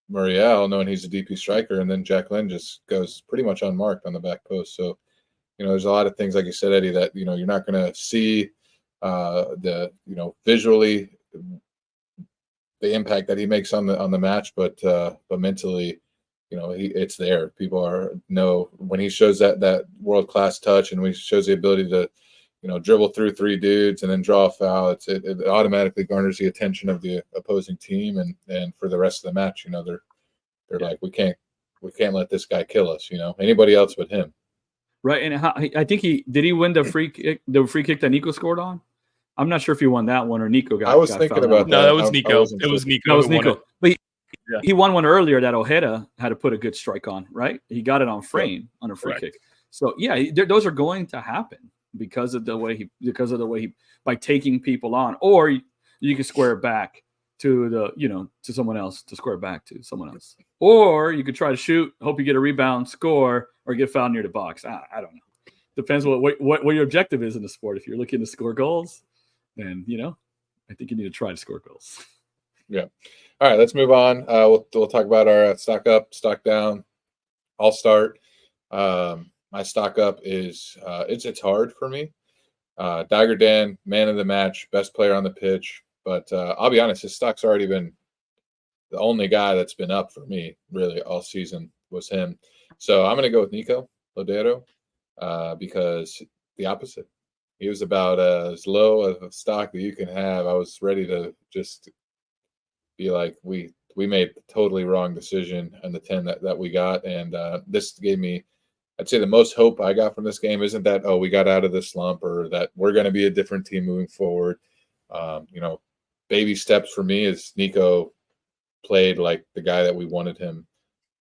Muriel, knowing he's a DP striker, and then Jack Lynn just goes pretty much unmarked on the back post. So, there's a lot of things, like you said, Eddie, that you're not going to see visually the impact that he makes on the match, but mentally, it's there. People know when he shows that world class touch, and when he shows the ability to dribble through 3 dudes and then draw a foul, it automatically garners the attention of the opposing team, and for the rest of the match, they're like, we can't let this guy kill us, anybody else but him. Right, and I think did he win the free kick that Nico scored on? I'm not sure if he won that one or Nico got. I was thinking about that. No, that was Nico. It was Nico. That was Nico. But he won one earlier that Ojeda had to put a good strike on. Right, he got it on frame on a free kick. So yeah, those are going to happen. Because of the way he by taking people on, or you can square it back to to someone else, to square it back to someone else, or you could try to shoot, hope you get a rebound, score, or get fouled near the box. I don't know. Depends what your objective is in the sport. If you're looking to score goals, then I think you need to try to score goals. Yeah. All right, let's move on. We'll talk about our stock up, stock down. I'll start. My stock up is it's hard for me. Dagger Dan, man of the match, best player on the pitch. But I'll be honest, his stock's already been the only guy that's been up for me really all season was him. So I'm going to go with Nico Lodeiro because the opposite. He was about as low of a stock that you can have. I was ready to just be like, we made the totally wrong decision on the 10 that we got. And this gave me, I'd say the most hope I got from this game isn't that, we got out of the slump or that we're going to be a different team moving forward. Baby steps for me is Nico played like the guy that we wanted him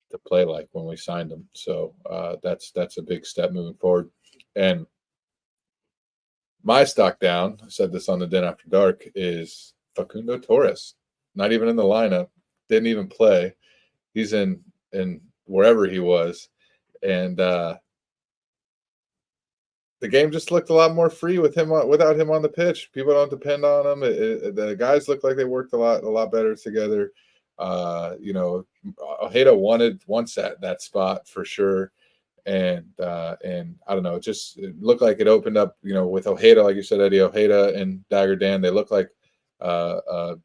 to play like when we signed him. So that's a big step moving forward. And my stock down, I said this on the Den After Dark, is Facundo Torres. Not even in the lineup, didn't even play. He's in wherever he was. And the game just looked a lot more free with him without him on the pitch. People don't depend on him. The guys looked like they worked a lot better together. Ojeda wants that spot for sure. And I don't know, it looked like it opened up, with Ojeda, like you said, Eddie, Ojeda and Dagger Dan, they look like, the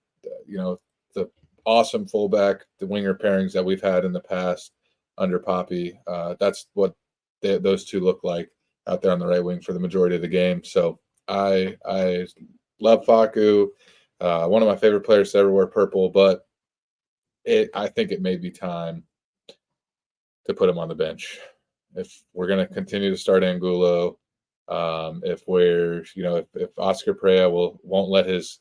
awesome fullback, the winger pairings that we've had in the past under Poppy. That's what those two look like out there on the right wing for the majority of the game. So I love Facu, one of my favorite players to ever wear purple, but I think it may be time to put him on the bench. If we're going to continue to start Angulo, if Oscar Perea won't let his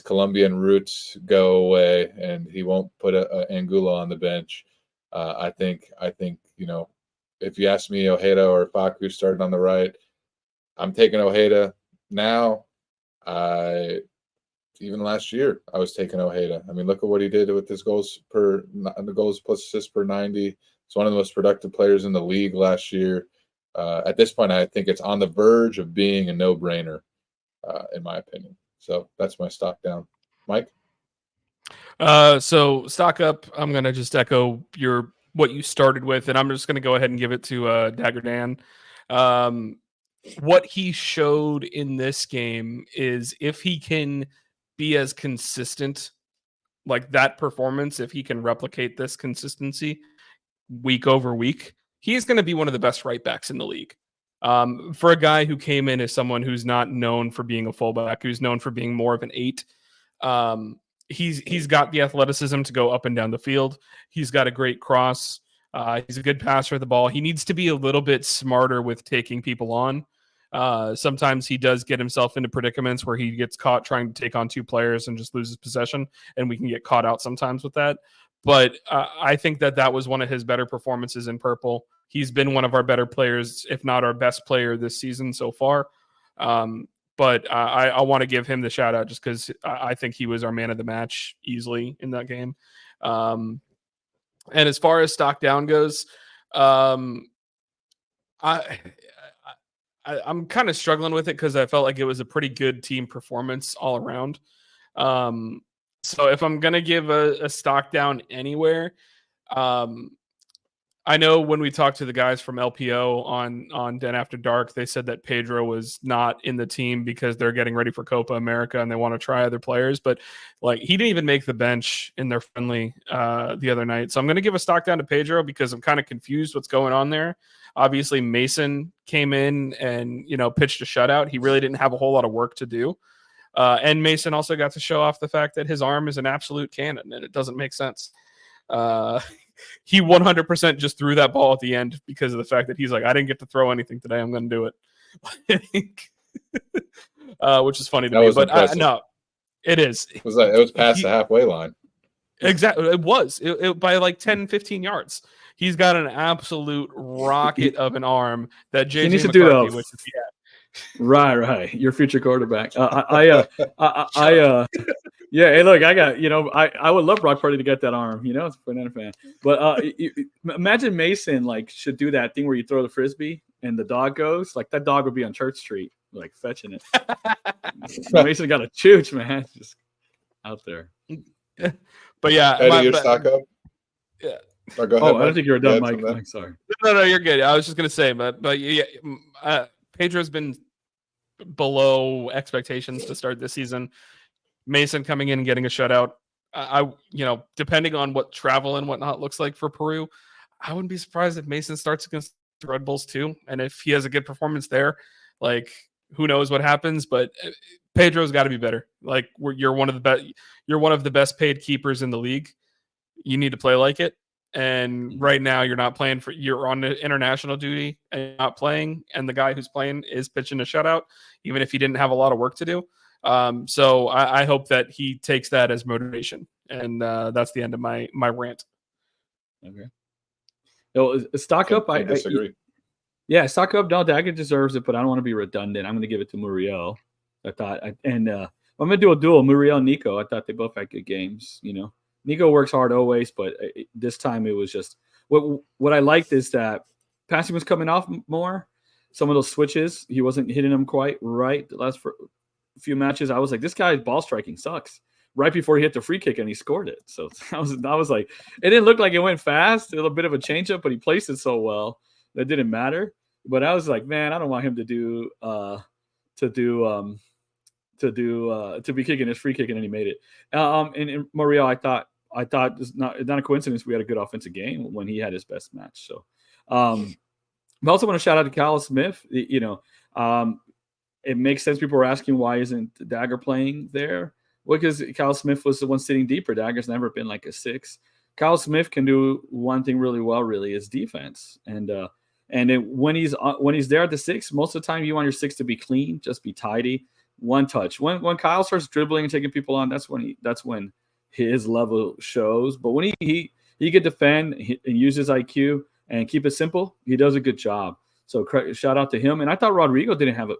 Colombian roots go away and he won't put Angulo on the bench, I think if you ask me, Ojeda or Facu starting on the right, I'm taking Ojeda now. Even last year, I was taking Ojeda. I mean, look at what he did with his goals plus assists per 90. He's one of the most productive players in the league last year. At this point, I think it's on the verge of being a no-brainer, in my opinion. So that's my stock down. Mike? So stock up, I'm going to just echo what you started with, and I'm just going to go ahead and give it to Dagger Dan. What he showed in this game is if he can be as consistent, like that performance, if he can replicate this consistency week over week, he's going to be one of the best right backs in the league. For a guy who came in as someone who's not known for being a fullback, who's known for being more of an 8, he's got the athleticism to go up and down the field. He's got a great cross. He's a good passer of the ball. He needs to be a little bit smarter with taking people on. Sometimes he does get himself into predicaments where he gets caught trying to take on 2 players and just loses possession, and we can get caught out sometimes with that. But I think that was one of his better performances in purple. He's been one of our better players, if not our best player this season so far. But I want to give him the shout out just because I think he was our man of the match easily in that game. And as far as stock down goes, I'm kind of struggling with it because I felt like it was a pretty good team performance all around. So if I'm going to give a stock down anywhere, I know when we talked to the guys from LPO on Den After Dark, they said that Pedro was not in the team because they're getting ready for Copa America and they want to try other players. But like he didn't even make the bench in their friendly the other night. So I'm going to give a stock down to Pedro because I'm kind of confused what's going on there. Obviously, Mason came in and pitched a shutout. He really didn't have a whole lot of work to do. And Mason also got to show off the fact that his arm is an absolute cannon, and it doesn't make sense. He 100% just threw that ball at the end because of the fact that he's like, I didn't get to throw anything today. I'm going to do it. Which is funny to me. But no, it is. It was past the halfway line. Exactly. It was by like 10, 15 yards. He's got an absolute rocket of an arm that JJ needs to McCarthy do wishes he had. Right. Your future quarterback. Yeah. Hey, look, I got. I would love Brock Purdy to get that arm. It's a banana fan. But imagine Mason should do that thing where you throw the frisbee and the dog goes. Like that dog would be on Church Street, fetching it. Mason got a chooch, man, just out there. But yeah, Eddie, your stock up. Yeah. Oh, go ahead, I don't think you were done, Mike. I'm sorry. No, you're good. I was just gonna say, but yeah, Pedro's been below expectations to start this season. Mason coming in and getting a shutout. Depending on what travel and whatnot looks like for Peru, I wouldn't be surprised if Mason starts against the Red Bulls too. And if he has a good performance there, who knows what happens? But Pedro's got to be better. You're one of the best paid keepers in the league. You need to play like it. And right now you're on international duty and you're not playing. And the guy who's playing is pitching a shutout, even if he didn't have a lot of work to do. So I hope that he takes that as motivation. And that's the end of my rant. Okay. Stock up. I disagree. Stock up. No, Dagger deserves it, but I don't want to be redundant. I'm going to give it to Muriel. I'm going to do a duel, Muriel and Nico. I thought they both had good games, Nico works hard always, but this time it was just what I liked is that passing was coming off more. Some of those switches, he wasn't hitting them quite right. The last few matches, I was like, this guy's ball striking sucks. Right before he hit the free kick and he scored it. So I was like, it didn't look like it went fast. A little bit of a changeup, but he placed it so well that it didn't matter. But I was like, man, I don't want him to be kicking his free kick, and then he made it. And Mario, I thought it's not a coincidence we had a good offensive game when he had his best match. So, I also want to shout out to Kyle Smith. It makes sense. People were asking why isn't Dagger playing there? Well, because Kyle Smith was the one sitting deeper. Dagger's never been like a 6. Kyle Smith can do one thing really well, really, is defense. And when he's there at the 6, most of the time you want your 6 to be clean, just be tidy, one touch. When Kyle starts dribbling and taking people on, that's when his level shows. But when he can defend and use his IQ and keep it simple, he does a good job. So shout out to him. And I thought Rodrigo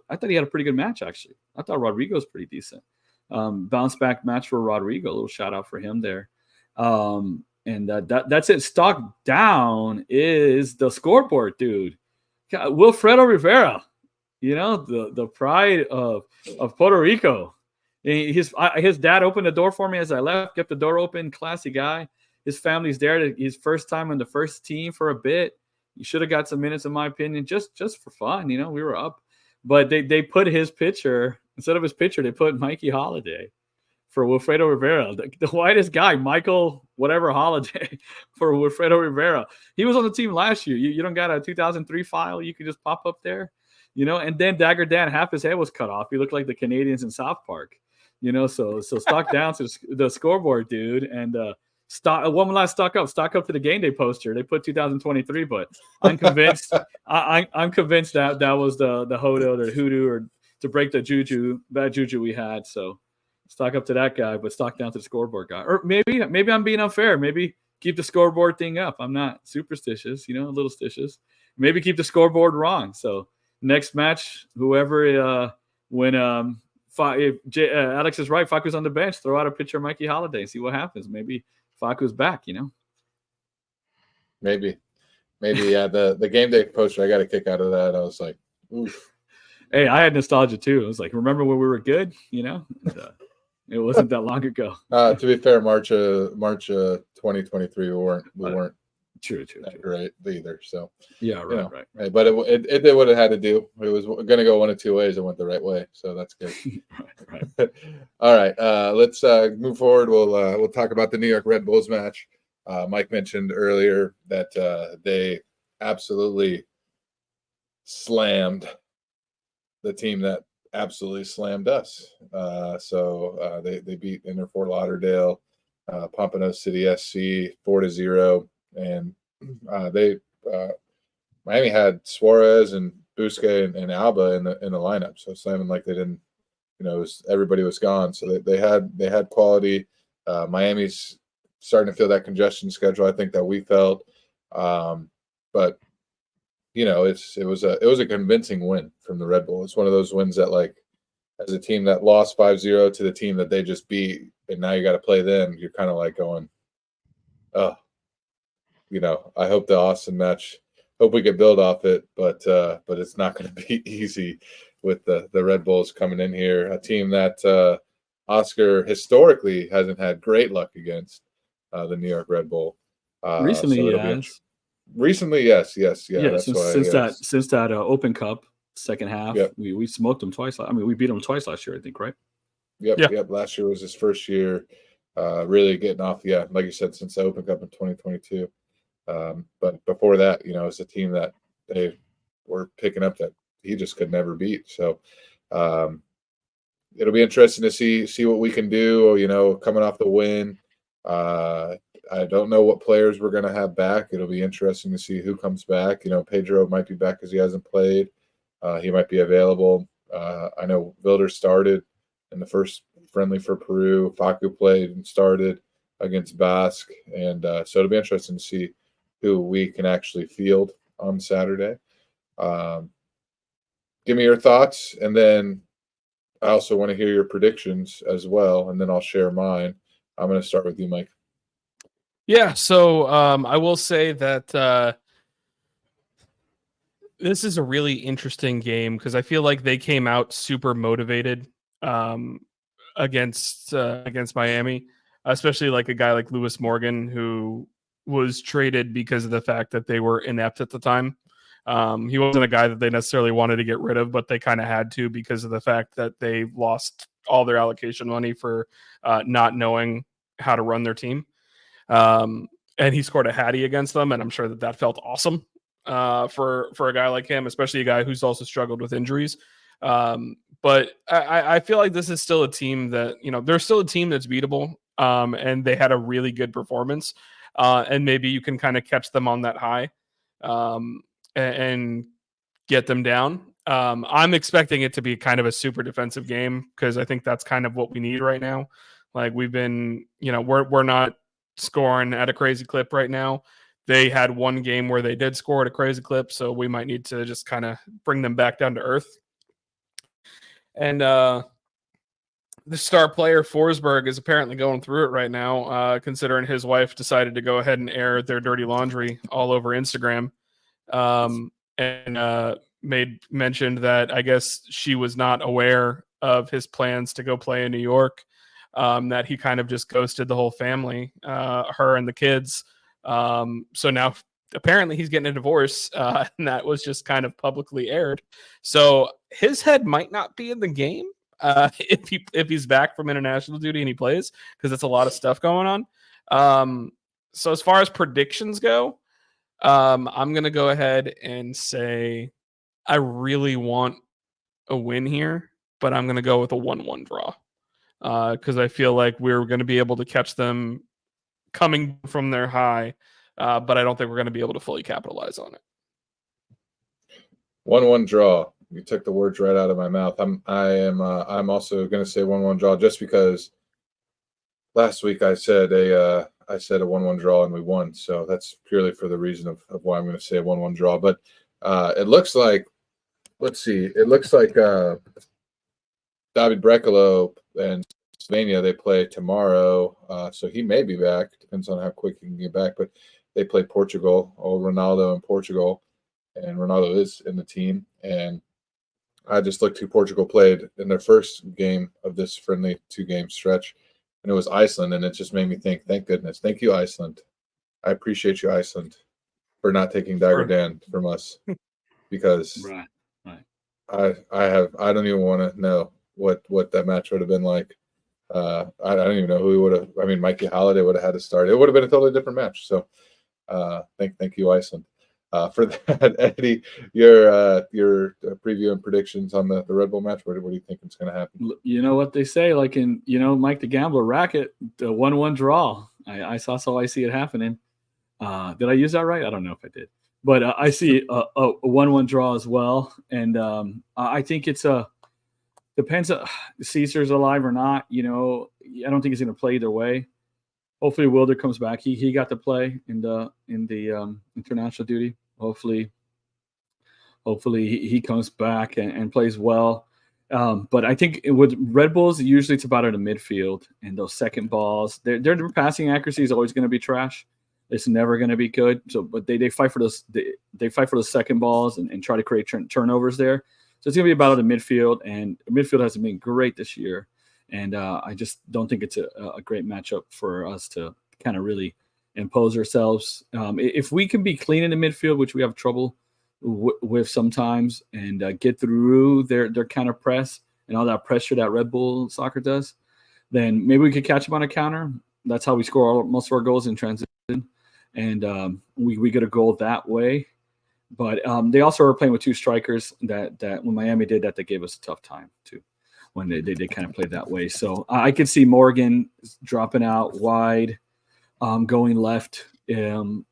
I thought he had a pretty good match, actually. I thought Rodrigo's pretty decent. Bounce back match for Rodrigo. A little shout out for him there. That's it. Stock down is the scoreboard, dude. Wilfredo Rivera, the pride of Puerto Rico. His dad opened the door for me as I left, kept the door open. Classy guy. His family's there. His first time on the first team for a bit. He should have got some minutes, in my opinion, just for fun. We were up, but they put his picture. Instead of his picture, they put Mikey Holiday for Wilfredo Rivera, the whitest guy, Michael whatever Holiday for Wilfredo Rivera. He was on the team last year. You don't got a 2003 file you can just pop up there, And then Dagger Dan, half his head was cut off. He looked like the Canadians in South Park, So stock down to the scoreboard, dude, and one last stock up to the game day poster. They put 2023, but I'm convinced. I'm convinced that was the hodo, the hoodoo, or to break the bad juju we had. So stock up to that guy, but stock down to the scoreboard guy. Or maybe I'm being unfair. Maybe keep the scoreboard thing up. I'm not superstitious, a little stitious. Maybe keep the scoreboard wrong. So next match, whoever when Alex is right, Facu's on the bench, throw out a picture of Mikey Holiday and see what happens. Maybe Facu's back, Maybe, yeah. The game day poster, I got a kick out of that. I was like, oof. Hey, I had nostalgia too. I was like, remember when we were good? It wasn't that long ago. To be fair, March 2023, we weren't true great either. So yeah, right. But it did what it had to do. It was going to go one of two ways. It went the right way, so that's good. right. All right, let's move forward. We'll talk about the New York Red Bulls match. Mike mentioned earlier that they absolutely slammed the team that absolutely slammed us. So they beat Inter Fort Lauderdale, Pompano City SC 4-0, and Miami had Suarez and Busquets and Alba in the lineup. So slamming like they didn't, everybody was gone. So they had quality. Miami's starting to feel that congestion schedule, I think, that we felt. But it was a convincing win from the Red Bull. It's one of those wins that, like, as a team that lost 5-0 to the team that they just beat, and now you got to play them, you're kind of like going, oh, I hope the Austin match, hope we can build off it, but it's not going to be easy with the Red Bulls coming in here, a team that Oscar historically hasn't had great luck against, the New York Red Bull. Recently, yes. Recently, yes, yeah. Since that Open Cup second half, yep. we smoked them twice. We beat them twice last year, I think, right? Yep. Last year was his first year, really getting off. Yeah, like you said, since the Open Cup in 2022. But before that, it's a team that they were picking up that he just could never beat. So it'll be interesting to see what we can do. Coming off the win. I don't know what players we're going to have back. It'll be interesting to see who comes back. Pedro might be back because he hasn't played. He might be available. I know Wilder started in the first friendly for Peru. Facu played and started against Basque. And so it'll be interesting to see who we can actually field on Saturday. Give me your thoughts. And then I also want to hear your predictions as well. And then I'll share mine. I'm going to start with you, Mike. Yeah, so I will say that This is a really interesting game because I feel like they came out super motivated against Miami, especially like a guy like Lewis Morgan, who was traded because of the fact that they were inept at the time. He wasn't a guy that they necessarily wanted to get rid of, but they kind of had to because of the fact that they lost all their allocation money for not knowing how to run their team. And he scored a hattie against them, and I'm sure that felt awesome for a guy like him, especially a guy who's also struggled with injuries. But I feel like this is still a team that, they're still a team that's beatable, and they had a really good performance. And maybe you can kind of catch them on that high and get them down. I'm expecting it to be kind of a super defensive game because I think that's kind of what we need right now. Like we've been, we're not scoring at a crazy clip right now. They had one game where they did score at a crazy clip, so we might need to just kind of bring them back down to earth. And the star player Forsberg is apparently going through it right now, considering his wife decided to go ahead and air their dirty laundry all over Instagram, and mentioned that I guess she was not aware of his plans to go play in New York, that he kind of just ghosted the whole family, her and the kids. So now apparently he's getting a divorce, and that was just kind of publicly aired. So his head might not be in the game if he's back from international duty and he plays, because it's a lot of stuff going on. So as far as predictions go, I'm going to go ahead and say I really want a win here, but I'm going to go with a 1-1 draw because I feel like we're going to be able to catch them coming from their high, but I don't think we're going to be able to fully capitalize on it. 1-1 draw. You took the words right out of my mouth. I'm also going to say 1-1 draw just because last week I said a 1-1 draw and we won. So that's purely for the reason of why I'm going to say a 1-1 draw. But it looks like, let's see, David Brecalo and Pennsylvania, they play tomorrow. So he may be back. Depends on how quick he can get back. But they play Portugal, Ronaldo in Portugal. And Ronaldo is in the team. And I just looked who Portugal played in their first game of this friendly 2-game stretch. And it was Iceland. And it just made me think, thank goodness. Thank you, Iceland. I appreciate you, Iceland, for not taking Dagger Dan from us. Because right. I don't even want to know what that match would have been like. I don't even know who he would have. I mean, Mikey Holiday would have had to start. It would have been a totally different match. So thank you, Iceland. For that, Eddie, your preview and predictions on the Red Bull match. What do you think is going to happen? You know what they say, like in Mike the Gambler racket, the 1-1 draw. I see it happening. Did I use that right? I don't know if I did, but I see a 1-1 draw as well. And I think it's depends if Caesar's alive or not. I don't think he's going to play either way. Hopefully Wilder comes back. He got to play in the international duty. Hopefully he comes back and plays well. But I think with Red Bulls, usually it's about in the midfield and those second balls. Their passing accuracy is always going to be trash. It's never going to be good. So, but they fight for those. They fight for those second balls and try to create turnovers there. So it's going to be about in the midfield, and the midfield hasn't been great this year. And I just don't think it's a great matchup for us to kind of really impose ourselves. If we can be clean in the midfield, which we have trouble with sometimes, and get through their counter press and all that pressure that Red Bull soccer does, then maybe we could catch them on a counter. That's how we score most of our goals in transition. And we get a goal that way. But they also are playing with 2 strikers that when Miami did that, they gave us a tough time too. When they kind of played that way. So I could see Morgan dropping out wide, going left,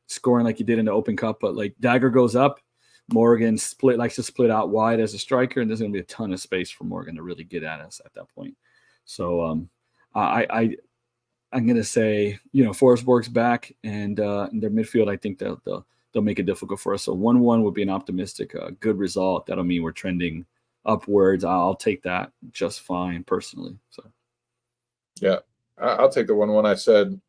scoring like he did in the Open Cup. But like Dagger goes up, Morgan likes to split out wide as a striker, and there's going to be a ton of space for Morgan to really get at us at that point. So I'm going to say, Forsberg's back, and in their midfield, I think they'll make it difficult for us. So 1-1 would be an optimistic, good result. That'll mean we're trending upwards. I'll take that just fine personally. So yeah, I'll take the 1-1. I said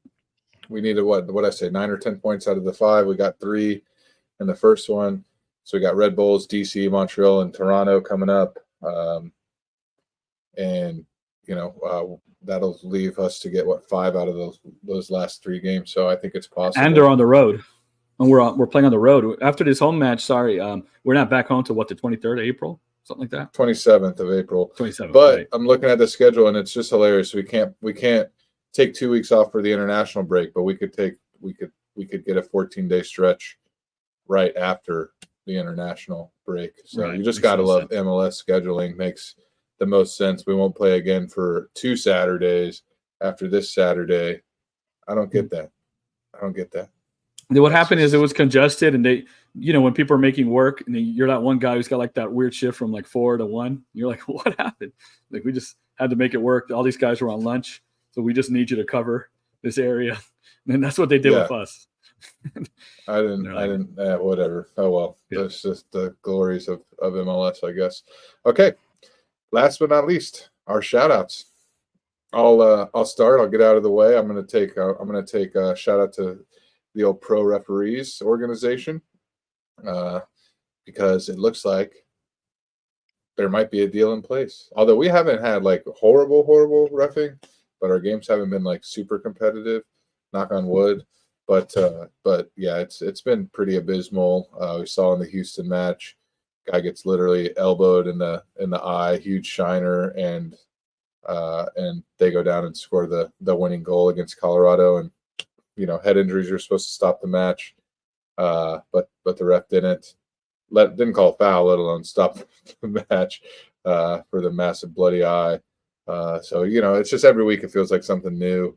we needed what I say 9 or 10 points out of the 5. We got 3 in the first one, So we got Red Bulls, DC, Montreal, and Toronto coming up. And that'll leave us to get 5 out of those last 3 games. So I think it's possible. And they're on the road, and we're playing on the road after this home match. Sorry, we're not back home to the 23rd of April, something like that. 27th of April. 27th. But right. I'm looking at the schedule, and it's just hilarious. We can't take 2 weeks off for the international break, but we could get a 14-day stretch right after the international break. So Right. you just Makes got to no love sense. MLS scheduling. Makes the most sense. We won't play again for 2 Saturdays after this Saturday. I don't get that. What happened is it was congested, and they, when people are making work, and you're that one guy who's got like that weird shift from like 4 to 1. You're like, what happened? Like, we just had to make it work. All these guys were on lunch, so we just need you to cover this area, and that's what they did with us. I didn't. Whatever. Oh well. Yeah. That's just the glories of MLS, I guess. Okay. Last but not least, our shout outs. I'll start. I'll get out of the way. I'm gonna take a shout out to the old Pro Referees organization, because it looks like there might be a deal in place. Although we haven't had like horrible reffing, but our games haven't been like super competitive. Knock on wood. But yeah, it's been pretty abysmal. We saw in the Houston match, guy gets literally elbowed in the eye, huge shiner, and they go down and score the winning goal against Colorado. And head injuries are supposed to stop the match, but the ref didn't call a foul, let alone stop the match for the massive bloody eye. So it's just every week it feels like something new.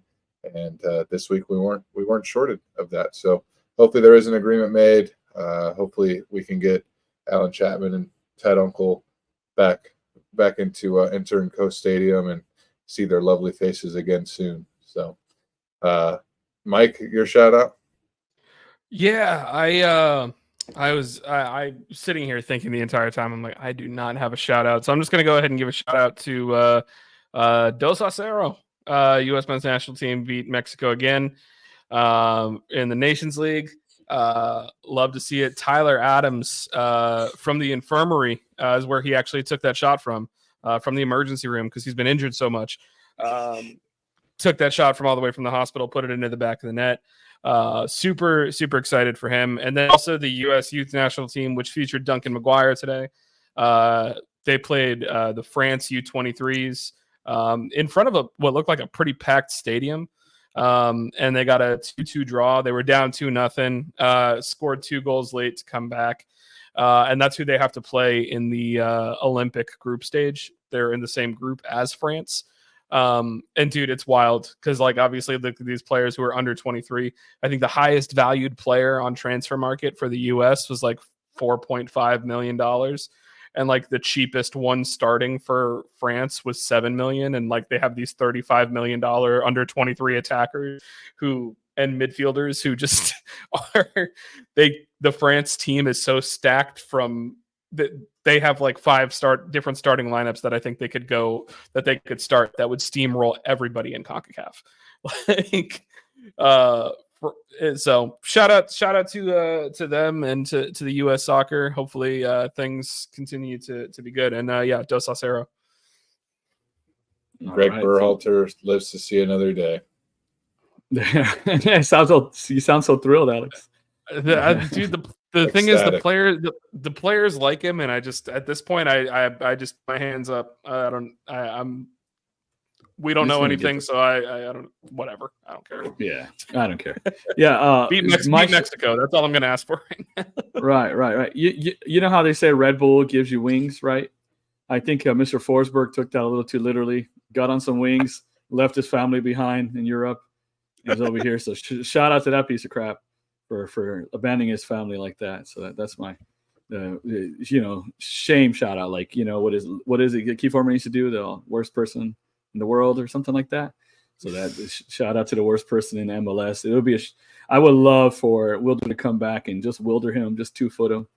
And this week we weren't shorted of that. So hopefully there is an agreement made. Hopefully we can get Alan Chapman and Ted Uncle back into Intern Coast Stadium and see their lovely faces again soon. So, Mike, your shout out. Yeah, I was sitting here thinking the entire time. I'm like, I do not have a shout out, so I'm just gonna go ahead and give a shout out to Dos Acero. U.S. men's national team beat Mexico again in the Nations League. Love to see it. Tyler Adams from the infirmary is where he actually took that shot from the emergency room because he's been injured so much. Took that shot from all the way from the hospital, put it into the back of the net. Super, super excited for him. And then also the U.S. youth national team, which featured Duncan McGuire today. They played the France U23s. In front of what looked like a pretty packed stadium. And they got a 2-2 draw. They were down 2-0, scored 2 goals late to come back. And that's who they have to play in the Olympic group stage. They're in the same group as France. And dude, it's wild because obviously look at these players who are under 23. I think the highest valued player on transfer market for the US was like $4.5 million. And the cheapest one starting for France was $7 million. And they have these $35 million under 23 attackers and midfielders who just are, the France team is so stacked from that they have 5 different starting lineups that I think they could start that would steamroll everybody in CONCACAF. So shout out to them and to the U.S. soccer. Hopefully things continue to be good. And yeah, Dos Acero. Greg Berhalter lives to see another day. You sound so thrilled, Alex. Dude, the thing is the players like him, and I just at this point I just my hands up. We don't know anything, so I don't. Whatever, I don't care. Yeah, I don't care. Yeah, beat Mexico. That's all I'm going to ask for right now. Right. You know how they say Red Bull gives you wings, right? I think Mr. Forsberg took that a little too literally. Got on some wings, left his family behind in Europe, and is over here. So shout out to that piece of crap for abandoning his family like that. So that's my shame shout out. What is it? Keith Foreman used to do, the worst person in the world or something like that. So that shout out to the worst person in MLS. It would be I would love for Wilder to come back and just wilder him, just 2-foot him,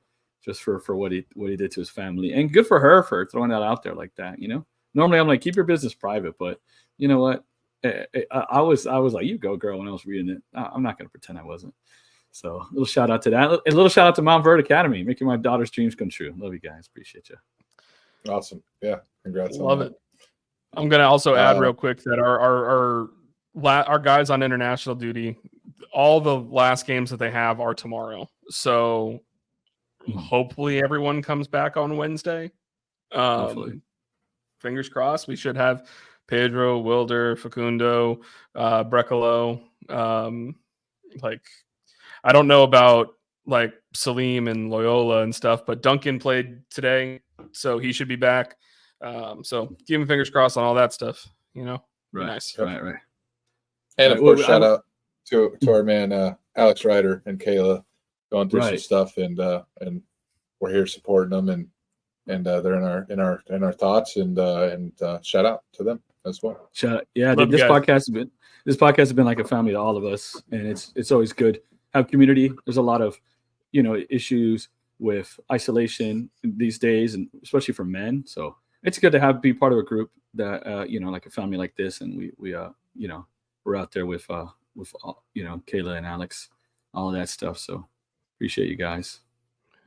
just for what he did to his family. And good for her for throwing that out there like that. Normally I'm like, keep your business private, but you know what? I was like, you go, girl, when I was reading it. I'm not going to pretend I wasn't. So a little shout out to that. A little shout out to Mount Verde Academy, making my daughter's dreams come true. Love you guys. Appreciate you. Awesome. Yeah. Congrats. Love it. I'm going to also add real quick that our guys on international duty, all the last games that they have are tomorrow. So hopefully everyone comes back on Wednesday. Fingers crossed. We should have Pedro, Wilder, Facundo, Brecalo. I don't know about like Salim and Loyola and stuff, but Duncan played today, so he should be back. So keep him fingers crossed on all that stuff. Right. Nice. Right. And of course, shout out to our man Alex Ryder and Kayla going through some stuff, and we're here supporting them, and they're in our thoughts, and shout out to them as well. This podcast has been like a family to all of us, and it's always good to have community. There's a lot of issues with isolation these days, and especially for men. So it's good to be part of a group that like a family like this, and we're out there with Kayla and Alex, all of that stuff. So appreciate you guys.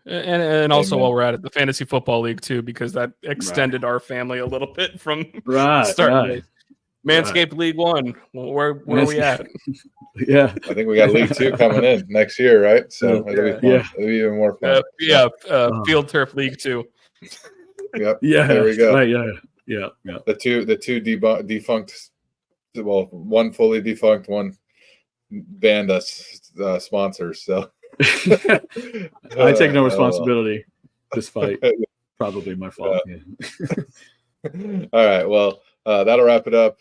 And also, while we're at it, the Fantasy Football League too, because that extended our family a little bit from starting. Manscaped League One. Where are we at? I think we got League 2 coming in next year, right? So it'll be even more fun. Field Turf League 2. Yep. Yeah. There we go. Right, yeah. The two defunct. Well, one fully defunct, one banned us sponsors. So I take no responsibility, despite probably my fault. All right. Well, that'll wrap it up.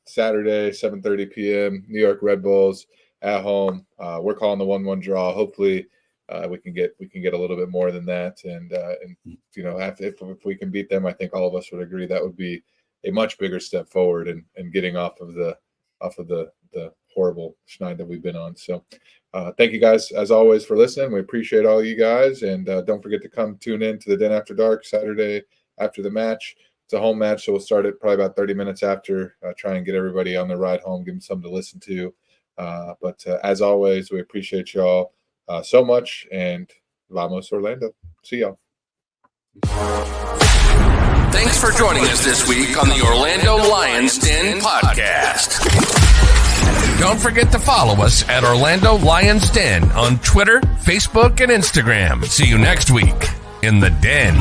Saturday, 7:30 p.m. New York Red Bulls at home. We're calling the 1-1 draw. Hopefully, we can get a little bit more than that. And if we can beat them, I think all of us would agree that would be a much bigger step forward in getting off of the horrible schneid that we've been on. So thank you guys as always for listening. We appreciate all you guys, and don't forget to come tune in to the Den After Dark Saturday after the match. It's a home match, so we'll start it probably about 30 minutes after, try and get everybody on the ride home, give them something to listen to. But as always, we appreciate y'all so much, and vamos Orlando. See y'all. Thanks for joining us this week on the Orlando Lions Den podcast. Don't forget to follow us at Orlando Lions Den on Twitter, Facebook, and Instagram. See you next week in the Den.